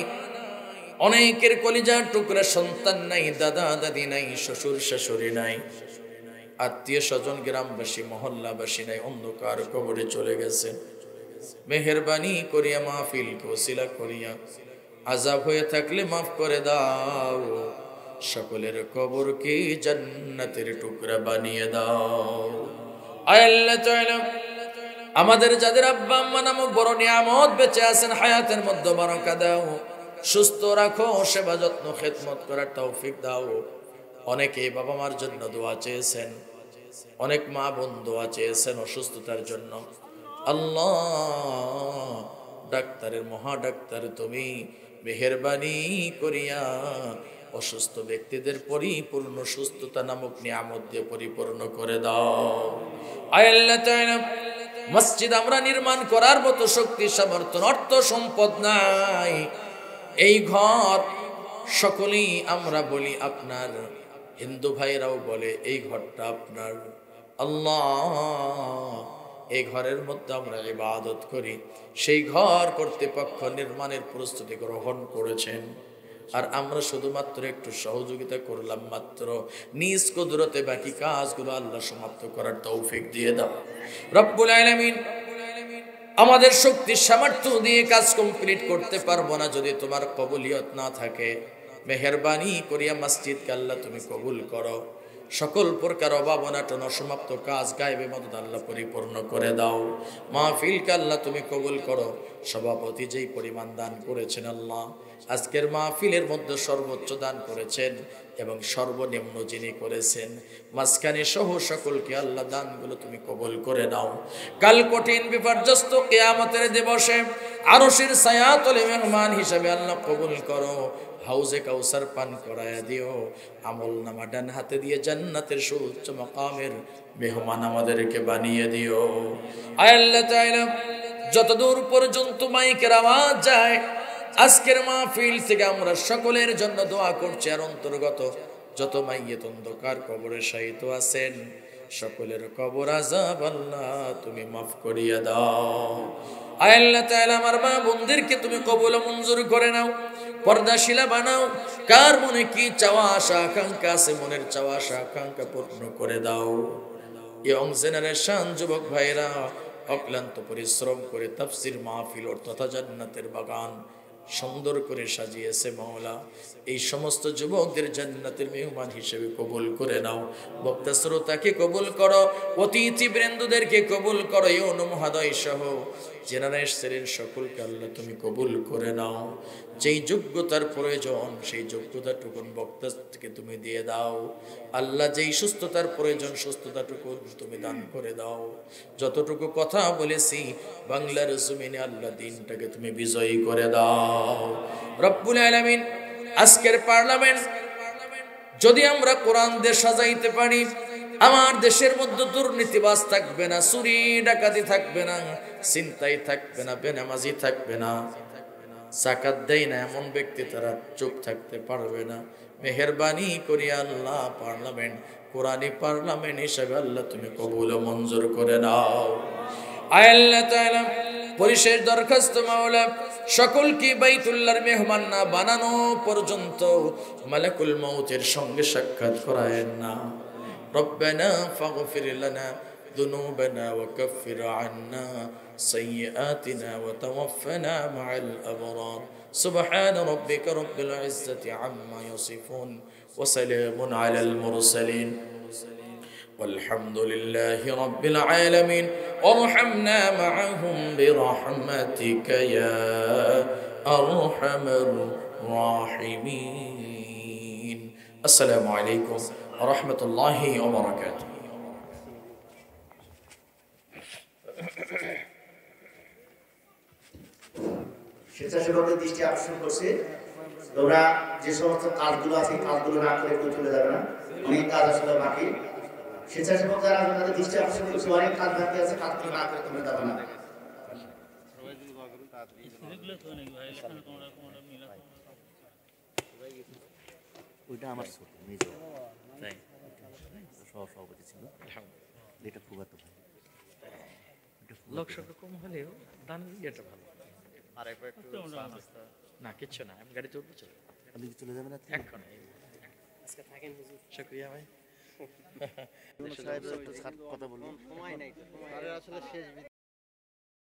অনেকের কলিজার টুকরা সন্তান নাই, দাদা দাদি নাই, শ্বশুর শাশুড়ি নাই, আত্মীয় স্বজন গ্রামবাসী মহল্লাবাসী নাই, অন্ধকার কবরে চলে গেছে। মেহেরবানি করিয়া মাহফিলকে ওসিলা করিয়া আযাব হয়ে থাকলে মাফ করে দাও, সকলের কবরকে জান্নাতের টুকরা বানিয়ে দাও। আল্লাহ তাআলা আমাদের যাদের আব্বা আম্মা নামক বড় নিয়ামত বেঁচে আছেন, হায়াতের মধ্যে বারাকা দাও, সুস্থ রাখো, সেবা যত্ন খেদমত করার তৌফিক দাও। অনেকে বাবা মার জন্য দোয়া চেয়েছেন, অনেক মা বোন দোয়া চেয়েছেন অসুস্থতার জন্য। আল্লাহ ডাক্তারের মহা ডাক্তার তুমি, মেহেরবানি করিয়া অসুস্থ ব্যক্তিদের পরিপূর্ণ সুস্থতা নামক নিয়ামত দিয়ে পরিপূর্ণ করে দাও। আল্লাহ তাআলা মসজিদ আমরা নির্মাণ করার মতো শক্তি সামর্থ্য অর্থ সম্পদ নাই। এই ঘর সকলেই আমরা বলি আপনার, হিন্দু ভাইরাও বলে এই ঘরটা আপনার। আল্লাহ এই ঘরের মধ্যে আমরা ইবাদত করি, সেই ঘর কর্তৃপক্ষ নির্মাণের প্রস্তুতি গ্রহণ করেছেন, আর আমরা শুধুমাত্র একটু সহযোগিতা করলাম মাত্র। নিজ কুদরতে বাকি কাজগুলো আল্লাহ সমাপ্ত করার তৌফিক দিয়ে দাও রব্বুল আলামিন। আমাদের শক্তি সামর্থ্য দিয়ে কাজ কমপ্লিট করতে পারবো না যদি তোমার কবুলিয়ত না থাকে। মেহেরবানি করিয়া মসজিদকে আল্লাহ তুমি কবুল করো, সকল প্রকার অভাব অনাটন অসমাপ্ত কাজ গায়েবে মদদ আল্লাহ পরিপূর্ণ করে দাও। মাহফিলকে আল্লাহ তুমি কবুল করো। সভাপতি যেই পরিমাণ দান করেছেন আল্লাহ, আজকের মাহফিলের মধ্যে সর্বোচ্চ দান করেছেন এবং সর্বনিম্ন যিনি করেছেন, মাঝখানে সহ সকলকে আল্লাহ দানগুলো তুমি কবুল করে নাও। কাল কঠিন বিপর্যস্ত কিয়ামতের দিবসে আরশের ছায়াতলে মেহমান হিসেবে আল্লাহ কবুল করো। হাউজে কাউসার পান করায়া দিও, আমল নামা ডান হাতে দিয়ে জান্নাতের সুউচ্চ মাকামের মেহমান আমাদেরকে বানিয়ে দিও। আল্লাহ তাআলা যতদূর পর্যন্ত মাইকের আওয়াজ যায়, আজকের মাহফিল থেকে আমরা সকলের জন্য দোয়া করছি। আর অন্তর্গত যত মাইয়েত অন্ধকার কবরে শায়িত আছেন, সকলের কবর আযাব আল্লাহ তুমি মাফ করিয়া দাও। আয় আল্লাহ তাআলা, আমার মা বোনদেরকে তুমি কবুল মঞ্জুর করে নাও, পর্দাশীলা বানাও। কার মনে কি চাওয়া আশা আকাঙ্ক্ষা আছে, মনের চাওয়া আশা আকাঙ্ক্ষা পূর্ণ করে দাও। ইয়ং জেনারেশন যুবক ভাইরা অক্লান্ত পরিশ্রম করে তাফসীর মাহফিল তথা জান্নাতের বাগান সুন্দর করে সাজিয়েছে মাওলা, এই সমস্ত যুবকদের জান্নাতের মেহমান হিসেবে কবুল করে নাও। বক্তা শ্রোতাকে কবুল করো, অতিথি বৃন্দদেরকে কবুল করো, এই অনুমহাদয় সহ জেনারেশনের সকলকে আল্লাহ তুমি কবুল করে নাও। যেই যোগ্যতার প্রয়োজন সেই যোগ্যতাটুকুন বক্তাকে তুমি দিয়ে দাও আল্লাহ। যেই সুস্থতার প্রয়োজন সুস্থতাটুকু তুমি দান করে দাও। যতটুকু কথা বলেছি বাংলার জমিনে আল্লাহ দিনটাকে তুমি বিজয়ী করে দাও রব্বুল আলামিন। আজকের পার্লামেন্ট যদি আমরা কোরআন দিয়ে সাজাইতে পারি, আমার দেশের মধ্যে দুর্নীতিবাজ থাকবে না, চুরি ডাকাতি থাকবে না, ছিনতাই থাকবে না, বেনামাজি থাকবে না, যাকাত দেয় না এমন ব্যক্তি তারা চুপ থাকতে পারবে না। মেহেরবানি করি আল্লাহ পার্লামেন্ট কোরআনী পার্লামেন্ট হিসেবে আল্লাহ তুমি কবুল ও মঞ্জুর করে নাও। আয় আল্লাহ তাআলা, পরিশেষ দরখাস্ত মাওলা, সকলকে বাইতুল্লাহর মেহমান না বানানো পর্যন্ত মালাকুল মউতের সঙ্গে সাক্ষাৎ করায়েন না। রব্বানা ফাগফির লানা যুনুবানা ওয়া কাফির আন্না সাইয়্যাতিনা ওয়া তাওয়াফানা মা'আল আবরার। সুবহান রাব্বিকা রাব্বিল ইজ্জাতি আম্মা ইয়াসিফুন ওয়া সালামুন আলাল মুরসালিন والحمد لله رب العالمين وارحمنا معهم برحمتك يا أرحم الراحمين. السلام عليكم ورحمة الله وبركاته. স্বেচ্ছাসেবকদের দৃষ্টি আকর্ষণ করছে, তোমরা যে সমস্ত কাজগুলো আছে কাজগুলো না করে কেউ চলে যাবে না, অনেক কাজ আসলে বাকি। স্বেচ্ছাসেবক যারা তাদের দৃষ্টি আকর্ষণ করছে, অনেক কাজ বাকি আছে, কাজগুলো না করে তোমরা যাবে না। ওইটা আমার ছোট মেজো, তাই সভাপতি ছিল, এটা ফুগাতো ভাই। লোক সংখ্যা কম হলেও দান দিয়েটা ভালো। আর একবার একটু না কিচ্ছু না, আমি গাড়িতে উঠবো, চলো আপনি কি চলে যাবেন? এখন আজকে থাকেন হুজুর। শুকরিয়া ভাই। সাহেব একটু কথা বলুন। সময় নাই, আসলে শেষ